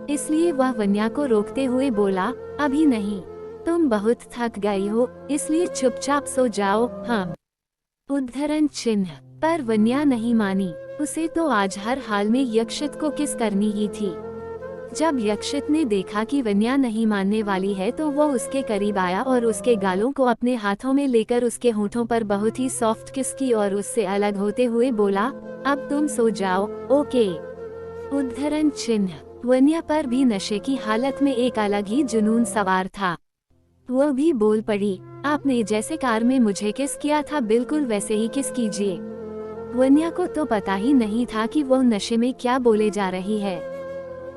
इसलिए वह वन्या को रोकते हुए बोला, अभी नहीं, तुम बहुत थक गई हो, इसलिए चुपचाप सो जाओ। हम। उद्धरण चिन्ह। पर वन्या नहीं मानी। उसे तो आज हर हाल में यक्षित को किस करनी ही थी। जब यक्षित ने देखा कि वन्या नहीं मानने वाली है तो वह उसके करीब आया और उसके गालों को अपने हाथों में लेकर उसके होठों पर बहुत ही सॉफ्ट किस की और उससे अलग होते हुए बोला, अब तुम सो जाओ, ओके। उद्धरण चिन्ह। वन्या पर भी नशे की हालत में एक अलग ही जुनून सवार था। वह भी बोल पड़ी, आपने जैसे कार में मुझे किस किया था बिल्कुल वैसे ही किस कीजिए। वन्या को तो पता ही नहीं था कि वह नशे में क्या बोले जा रही है।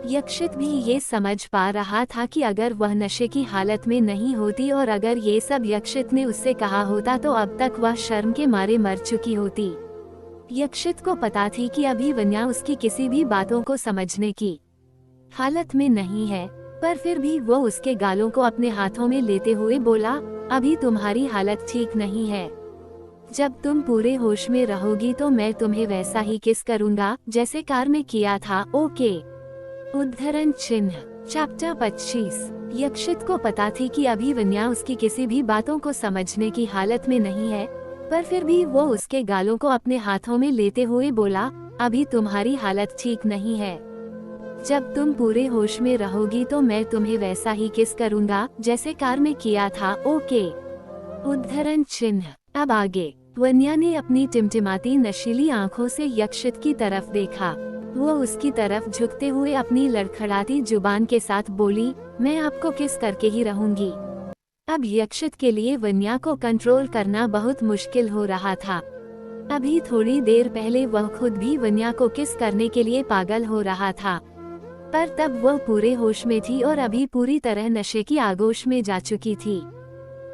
यक्षित भी ये समझ पा रहा था कि अगर वह नशे की हालत में नहीं होती और अगर ये सब यक्षित ने उससे कहा होता तो अब तक वह शर्म के मारे मर चुकी होती। यक्षित को पता थी कि अभी वन्या उसकी किसी भी बातों को समझने की हालत में नहीं है, पर फिर भी वो उसके गालों को अपने हाथों में लेते हुए बोला, अभी तुम्हारी हालत ठीक नहीं है। जब तुम पूरे होश में रहोगी तो मैं तुम्हें वैसा ही किस करूंगा जैसे कार में किया था, ओके। उद्धरण चिन्ह। चैप्टर 25। यक्षित को पता थी कि अभी वन्या उसकी किसी भी बातों को समझने की हालत में नहीं है, पर फिर भी वो उसके गालों को अपने हाथों में लेते हुए बोला, अभी तुम्हारी हालत ठीक नहीं है। जब तुम पूरे होश में रहोगी तो मैं तुम्हें वैसा ही किस करूंगा जैसे कार में किया था, ओके। उद्धरण चिन्ह। अब आगे। वन्या ने अपनी टिमटिमाती नशीली आंखों से यक्षित की तरफ देखा। वो उसकी तरफ झुकते हुए अपनी लड़खड़ाती जुबान के साथ बोली, मैं आपको किस करके ही रहूंगी। अब यक्षित के लिए वन्या को कंट्रोल करना बहुत मुश्किल हो रहा था। अभी थोड़ी देर पहले वह खुद भी वन्या को किस करने के लिए पागल हो रहा था, पर तब वह पूरे होश में थी और अभी पूरी तरह नशे की आगोश में जा चुकी थी।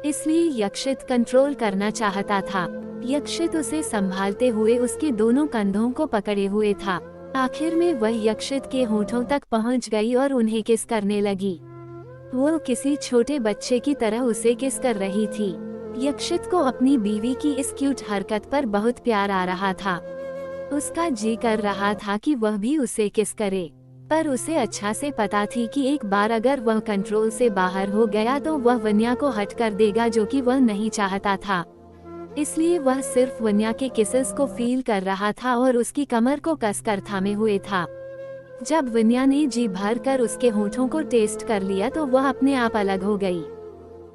इसलिए यक्षित कंट्रोल करना चाहता था। यक्षित उसे संभालते हुए उसके दोनों कंधों को पकड़े हुए था। आखिर में वह यक्षित के होठों तक पहुंच गई और उन्हें किस करने लगी। वो किसी छोटे बच्चे की तरह उसे किस कर रही थी। यक्षित को अपनी बीवी की इस क्यूट हरकत पर बहुत प्यार आ रहा था। उसका जी कर रहा था कि वह भी उसे किस करे, पर उसे अच्छा से पता थी कि एक बार अगर वह कंट्रोल से बाहर हो गया तो वह वन्या को हट कर देगा, जो कि वह नहीं चाहता था। इसलिए वह सिर्फ वन्या के किसेस को फील कर रहा था और उसकी कमर को कसकर थामे हुए था। जब वन्या ने जी भर कर उसके होठों को टेस्ट कर लिया तो वह अपने आप अलग हो गई।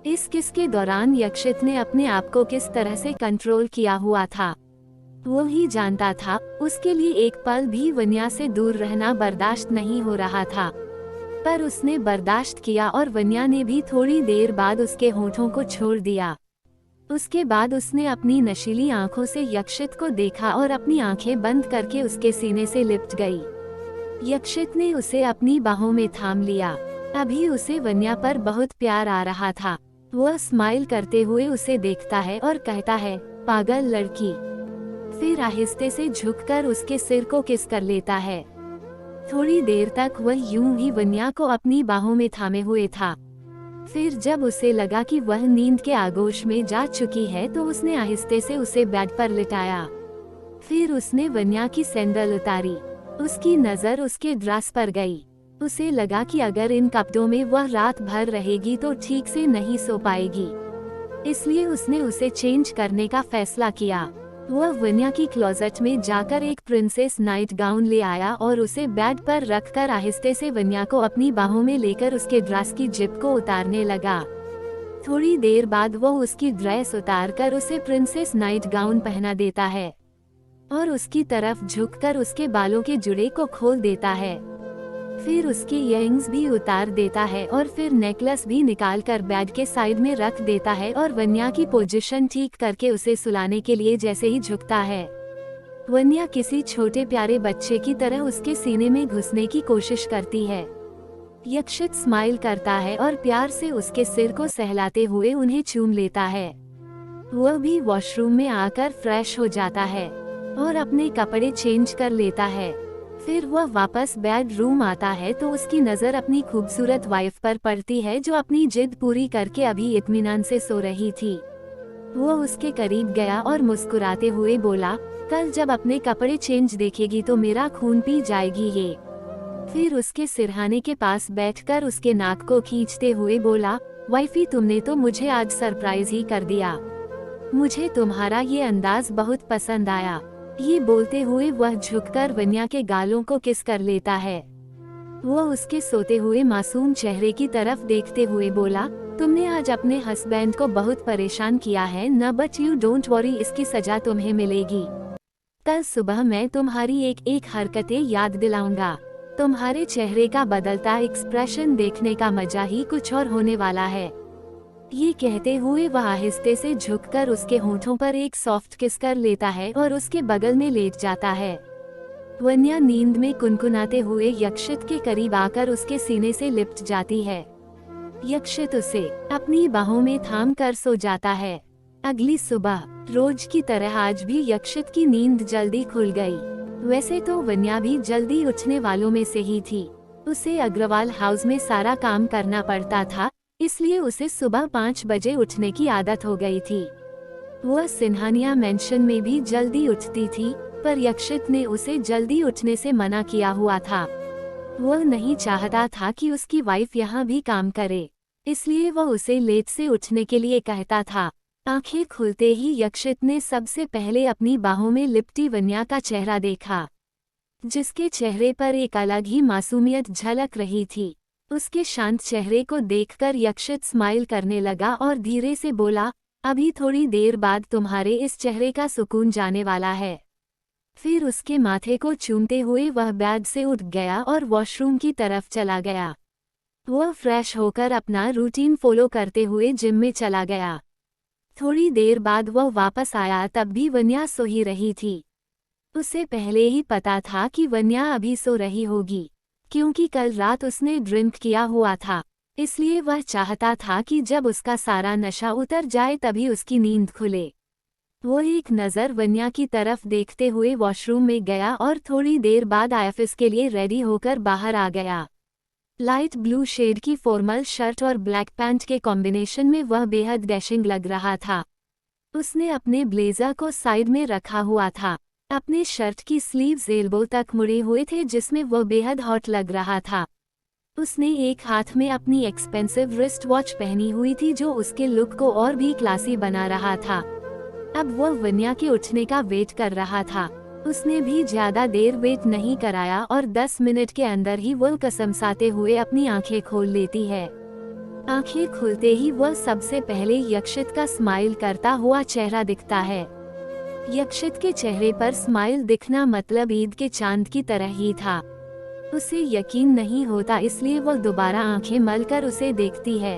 इस किस के दौरान यक्षित ने अपने आप को किस तरह से कंट्रोल किया हुआ था वो ही जानता था। उसके लिए एक पल भी वन्या से दूर रहना बर्दाश्त नहीं हो रहा था, पर उसने बर्दाश्त किया और वन्या ने भी थोड़ी देर बाद उसके होठों को छोड़ दिया। उसके बाद उसने अपनी नशीली आंखों से यक्षित को देखा और अपनी आंखें बंद करके उसके सीने से लिपट गई। यक्षित ने उसे अपनी बाहों में थाम लिया। अभी उसे वन्या पर बहुत प्यार आ रहा था। वह स्माइल करते हुए उसे देखता है और कहता है, पागल लड़की। फिर आहिस्ते से झुककर उसके सिर को किस कर लेता है। थोड़ी देर तक वह यूं ही वन्या को अपनी बाहों में थामे हुए था। फिर जब उसे लगा कि वह नींद के आगोश में जा चुकी है तो उसने आहिस्ते से उसे बेड पर लिटाया। फिर उसने वन्या की सैंडल उतारी। उसकी नजर उसके ड्रेस पर गई। उसे लगा कि अगर इन कपड़ों में वह रात भर रहेगी तो ठीक से नहीं सो पाएगी, इसलिए उसने उसे चेंज करने का फैसला किया। वह वन्या की क्लोजेट में जाकर एक प्रिंसेस नाइट गाउन ले आया और उसे बेड पर रखकर आहिस्ते से वन्या को अपनी बाहों में लेकर उसके ड्रेस की जिप को उतारने लगा। थोड़ी देर बाद वह उसकी ड्रेस उतारकर उसे प्रिंसेस नाइट गाउन पहना देता है और उसकी तरफ झुककर उसके बालों के जुड़े को खोल देता है। फिर उसके इयरिंग्स भी उतार देता है और फिर नेकलेस भी निकालकर बेड के साइड में रख देता है और वन्या की पोजीशन ठीक करके उसे सुलाने के लिए जैसे ही झुकता है, वन्या किसी छोटे प्यारे बच्चे की तरह उसके सीने में घुसने की कोशिश करती है। यक्षित स्माइल करता है और प्यार से उसके सिर को सहलाते हुए उन्हें चूम लेता है। वह भी वॉशरूम में आकर फ्रेश हो जाता है और अपने कपड़े चेंज कर लेता है। फिर वह वापस बेडरूम आता है तो उसकी नजर अपनी खूबसूरत वाइफ पर पड़ती है जो अपनी जिद पूरी करके अभी इत्मीनान से सो रही थी। वो उसके करीब गया और मुस्कुराते हुए बोला, कल जब अपने कपड़े चेंज देखेगी तो मेरा खून पी जाएगी ये। फिर उसके सिरहाने के पास बैठकर उसके नाक को खींचते हुए बोला, वाइफी तुमने तो मुझे आज सरप्राइज ही कर दिया। मुझे तुम्हारा ये अंदाज बहुत पसंद आया। ये बोलते हुए वह झुककर वन्या के गालों को किस कर लेता है। वह उसके सोते हुए मासूम चेहरे की तरफ देखते हुए बोला, तुमने आज अपने हस्बैंड को बहुत परेशान किया है न, बट यू डोंट वरी, इसकी सजा तुम्हें मिलेगी। कल सुबह मैं तुम्हारी एक एक हरकतें याद दिलाऊंगा। तुम्हारे चेहरे का बदलता एक्सप्रेशन देखने का मजा ही कुछ और होने वाला है। ये कहते हुए वह आहिस्ते से झुककर उसके होठों पर एक सॉफ्ट किस कर लेता है और उसके बगल में लेट जाता है। वन्या नींद में कुनकुनाते हुए यक्षित के करीब आकर उसके सीने से लिपट जाती है। यक्षित उसे अपनी बाहों में थाम कर सो जाता है। अगली सुबह रोज की तरह आज भी यक्षित की नींद जल्दी खुल गई। वैसे तो वन्या भी जल्दी उठने वालों में से ही थी। उसे अग्रवाल हाउस में सारा काम करना पड़ता था, इसलिए उसे सुबह 5 बजे उठने की आदत हो गई थी। वह सिन्हानिया मेंशन में भी जल्दी उठती थी, पर यक्षित ने उसे जल्दी उठने से मना किया हुआ था। वह नहीं चाहता था कि उसकी वाइफ यहाँ भी काम करे, इसलिए वह उसे लेट से उठने के लिए कहता था। आंखें खुलते ही यक्षित ने सबसे पहले अपनी बाहों में लिपटी वन्या का चेहरा देखा, जिसके चेहरे पर एक अलग ही मासूमियत झलक रही थी। उसके शांत चेहरे को देखकर यक्षित स्माइल करने लगा और धीरे से बोला, अभी थोड़ी देर बाद तुम्हारे इस चेहरे का सुकून जाने वाला है। फिर उसके माथे को चूमते हुए वह बेड से उठ गया और वॉशरूम की तरफ चला गया। वह फ्रेश होकर अपना रूटीन फॉलो करते हुए जिम में चला गया। थोड़ी देर बाद वह वापस आया, तब भी वन्या सो ही रही थी। उसे पहले ही पता था कि वन्या अभी सो रही होगी, क्योंकि कल रात उसने ड्रिंक किया हुआ था। इसलिए वह चाहता था कि जब उसका सारा नशा उतर जाए तभी उसकी नींद खुले। वो एक नज़र वन्या की तरफ देखते हुए वॉशरूम में गया और थोड़ी देर बाद ऑफिस के लिए रेडी होकर बाहर आ गया। लाइट ब्लू शेड की फॉर्मल शर्ट और ब्लैक पैंट के कॉम्बिनेशन में वह बेहद डैशिंग लग रहा था। उसने अपने ब्लेजर को साइड में रखा हुआ था। अपने शर्ट की स्लीव्स एल्बो तक मुड़े हुए थे, जिसमें वह बेहद हॉट लग रहा था। उसने एक हाथ में अपनी एक्सपेंसिव रिस्ट वॉच पहनी हुई थी, जो उसके लुक को और भी क्लासी बना रहा था। अब वह वन्या के उठने का वेट कर रहा था। उसने भी ज्यादा देर वेट नहीं कराया और 10 मिनट के अंदर ही वह कसमसाते हुए अपनी आंखें खोल लेती है। आंखें खुलते ही वह सबसे पहले यक्षित का स्माइल करता हुआ चेहरा दिखता है। यक्षित के चेहरे पर स्माइल दिखना मतलब ईद के चांद की तरह ही था। उसे यकीन नहीं होता, इसलिए वह दोबारा आंखें मलकर उसे देखती है।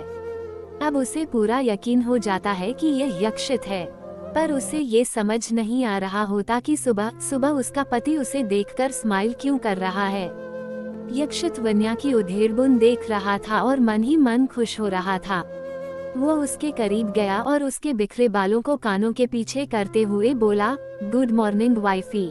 अब उसे पूरा यकीन हो जाता है कि यह यक्षित है, पर उसे ये समझ नहीं आ रहा होता कि सुबह सुबह उसका पति उसे देखकर स्माइल क्यों कर रहा है। यक्षित वन्या की उधेड़बुन देख रहा था और मन ही मन खुश हो रहा था। वो उसके करीब गया और उसके बिखरे बालों को कानों के पीछे करते हुए बोला, गुड मॉर्निंग वाइफी।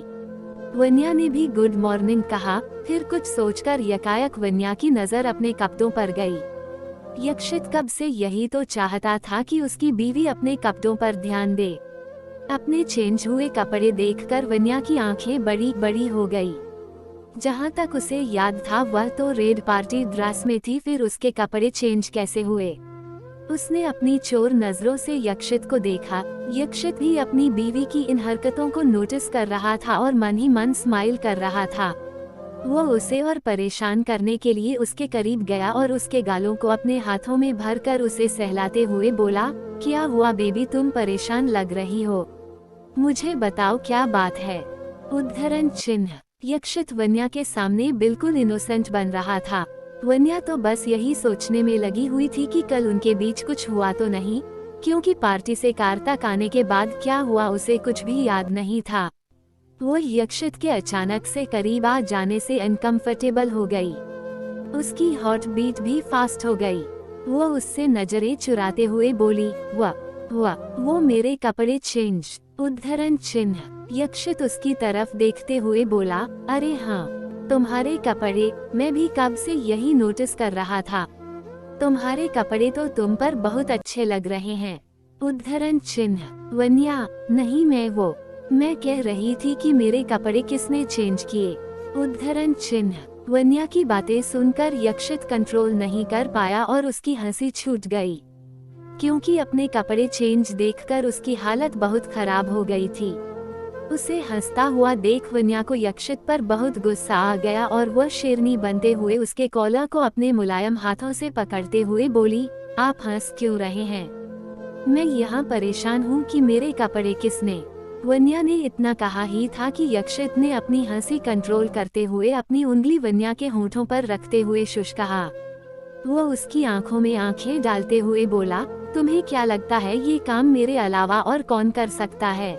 वन्या ने भी गुड मॉर्निंग कहा। फिर कुछ सोचकर यकायक वन्या की नजर अपने कपड़ों पर गई। यक्षित कब से यही तो चाहता था कि उसकी बीवी अपने कपड़ों पर ध्यान दे। अपने चेंज हुए कपड़े देखकर वन्या की आंखें बड़ी बड़ी हो गई। जहां तक उसे याद था वह तो रेड पार्टी ड्रेस में थी, फिर उसके कपड़े चेंज कैसे हुए। उसने अपनी चोर नजरों से यक्षित को देखा। यक्षित भी अपनी बीवी की इन हरकतों को नोटिस कर रहा था और मन ही मन स्माइल कर रहा था। वो उसे और परेशान करने के लिए उसके करीब गया और उसके गालों को अपने हाथों में भरकर उसे सहलाते हुए बोला, क्या हुआ बेबी, तुम परेशान लग रही हो, मुझे बताओ क्या बात है। उद्धरण चिन्ह। यक्षित वन्या के सामने बिल्कुल इनोसेंट बन रहा था। वन्या तो बस यही सोचने में लगी हुई थी कि कल उनके बीच कुछ हुआ तो नहीं, क्योंकि पार्टी से कार तक आने के बाद क्या हुआ उसे कुछ भी याद नहीं था। वो यक्षित के अचानक से करीब आ जाने से अनकंफर्टेबल हो गई। उसकी हार्ट बीट भी फास्ट हो गई। वो उससे नजरें चुराते हुए बोली, वो मेरे कपड़े चेंज। उद्धरण चिन्ह। यक्षित उसकी तरफ देखते हुए बोला, अरे हाँ, तुम्हारे कपड़े, मैं भी कब से यही नोटिस कर रहा था। तुम्हारे कपड़े तो तुम पर बहुत अच्छे लग रहे हैं। उद्धरण चिन्ह। वन्या, नहीं, मैं कह रही थी कि मेरे कपड़े किसने चेंज किए। उद्धरण चिन्ह। वन्या की बातें सुनकर यक्षित कंट्रोल नहीं कर पाया और उसकी हंसी छूट गई, क्योंकि अपने कपड़े चेंज देखकर उसकी हालत बहुत खराब हो गई थी। उसे हंसता हुआ देख वन्या को यक्षित पर बहुत गुस्सा आ गया और वह शेरनी बनते हुए उसके कॉलर को अपने मुलायम हाथों से पकड़ते हुए बोली, आप हंस क्यों रहे हैं? मैं यहाँ परेशान हूँ कि मेरे कपड़े किसने। वन्या ने इतना कहा ही था कि यक्षित ने अपनी हंसी कंट्रोल करते हुए अपनी उंगली वन्या के होठों पर रखते हुए शुश कहा। वो उसकी आंखों में आंखें डालते हुए बोला, तुम्हें क्या लगता है ये काम मेरे अलावा और कौन कर सकता है?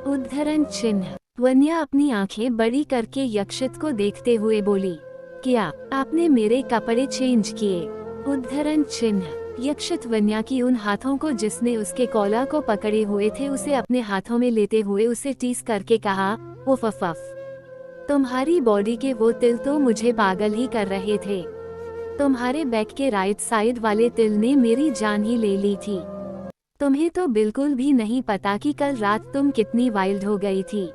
उद्धरण चिन्ह। वन्या अपनी आंखें बड़ी करके यक्षित को देखते हुए बोली, क्या आपने मेरे कपड़े चेंज किए? उद्धरण चिन्ह। यक्षित वन्या की उन हाथों को जिसने उसके कॉलर को पकड़े हुए थे उसे अपने हाथों में लेते हुए उसे टीस करके कहा, उफ उफ उफ। तुम्हारी बॉडी के वो तिल तो मुझे पागल ही कर रहे थे। तुम्हारे बैक के राइट साइड वाले तिल ने मेरी जान ही ले ली थी। तुम्हें तो बिल्कुल भी नहीं पता कि कल रात तुम कितनी वाइल्ड हो गई थी।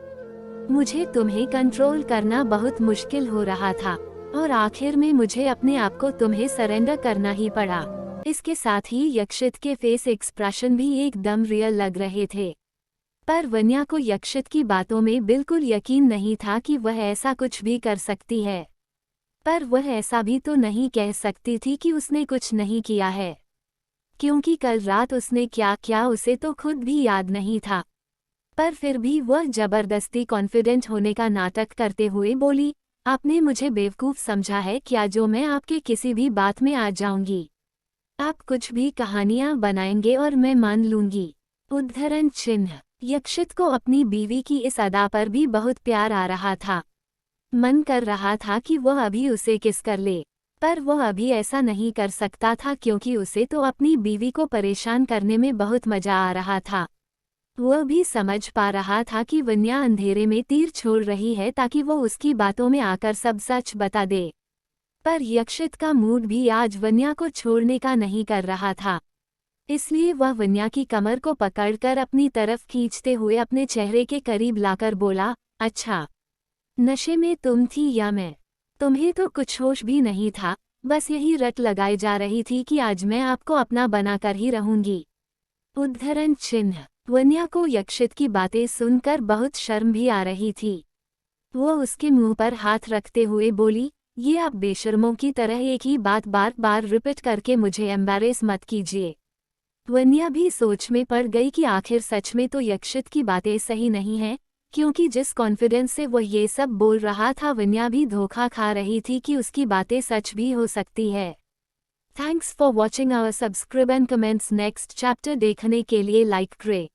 मुझे तुम्हें कंट्रोल करना बहुत मुश्किल हो रहा था और आखिर में मुझे अपने आप को तुम्हें सरेंडर करना ही पड़ा। इसके साथ ही यक्षित के फेस एक्सप्रेशन भी एकदम रियल लग रहे थे। पर वन्या को यक्षित की बातों में बिल्कुल यकीन नहीं था कि वह ऐसा कुछ भी कर सकती है। पर वह ऐसा भी तो नहीं कह सकती थी कि उसने कुछ नहीं किया है, क्योंकि कल रात उसने क्या किया उसे तो खुद भी याद नहीं था। पर फिर भी वह जबरदस्ती कॉन्फिडेंट होने का नाटक करते हुए बोली, आपने मुझे बेवकूफ़ समझा है क्या जो मैं आपके किसी भी बात में आ जाऊंगी? आप कुछ भी कहानियां बनाएंगे और मैं मान लूंगी। उद्धरण चिन्ह। यक्षित को अपनी बीवी की इस अदा पर भी बहुत प्यार आ रहा था। मन कर रहा था कि वह अभी उसे किस कर ले, पर वह अभी ऐसा नहीं कर सकता था क्योंकि उसे तो अपनी बीवी को परेशान करने में बहुत मजा आ रहा था। वह भी समझ पा रहा था कि वन्या अंधेरे में तीर छोड़ रही है ताकि वो उसकी बातों में आकर सब सच बता दे। पर यक्षित का मूड भी आज वन्या को छोड़ने का नहीं कर रहा था, इसलिए वह वन्या की कमर को पकड़कर अपनी तरफ खींचते हुए अपने चेहरे के करीब लाकर बोला, अच्छा, नशे में तुम थी या मैं? तुम्हें तो कुछ होश भी नहीं था, बस यही रट लगाई जा रही थी कि आज मैं आपको अपना बनाकर ही रहूंगी। उद्धरण चिन्ह। वन्या को यक्षित की बातें सुनकर बहुत शर्म भी आ रही थी। वह उसके मुंह पर हाथ रखते हुए बोली, ये आप बेशर्मों की तरह एक ही बात बार बार रिपीट करके मुझे एम्बैरेस मत कीजिए। वन्या भी सोच में पड़ गई कि आखिर सच में तो यक्षित की बातें सही नहीं हैं, क्योंकि जिस कॉन्फिडेंस से वह ये सब बोल रहा था वन्या भी धोखा खा रही थी कि उसकी बातें सच भी हो सकती है। Thanks for watching our subscribe and comments next chapter देखने के लिए लाइक करें।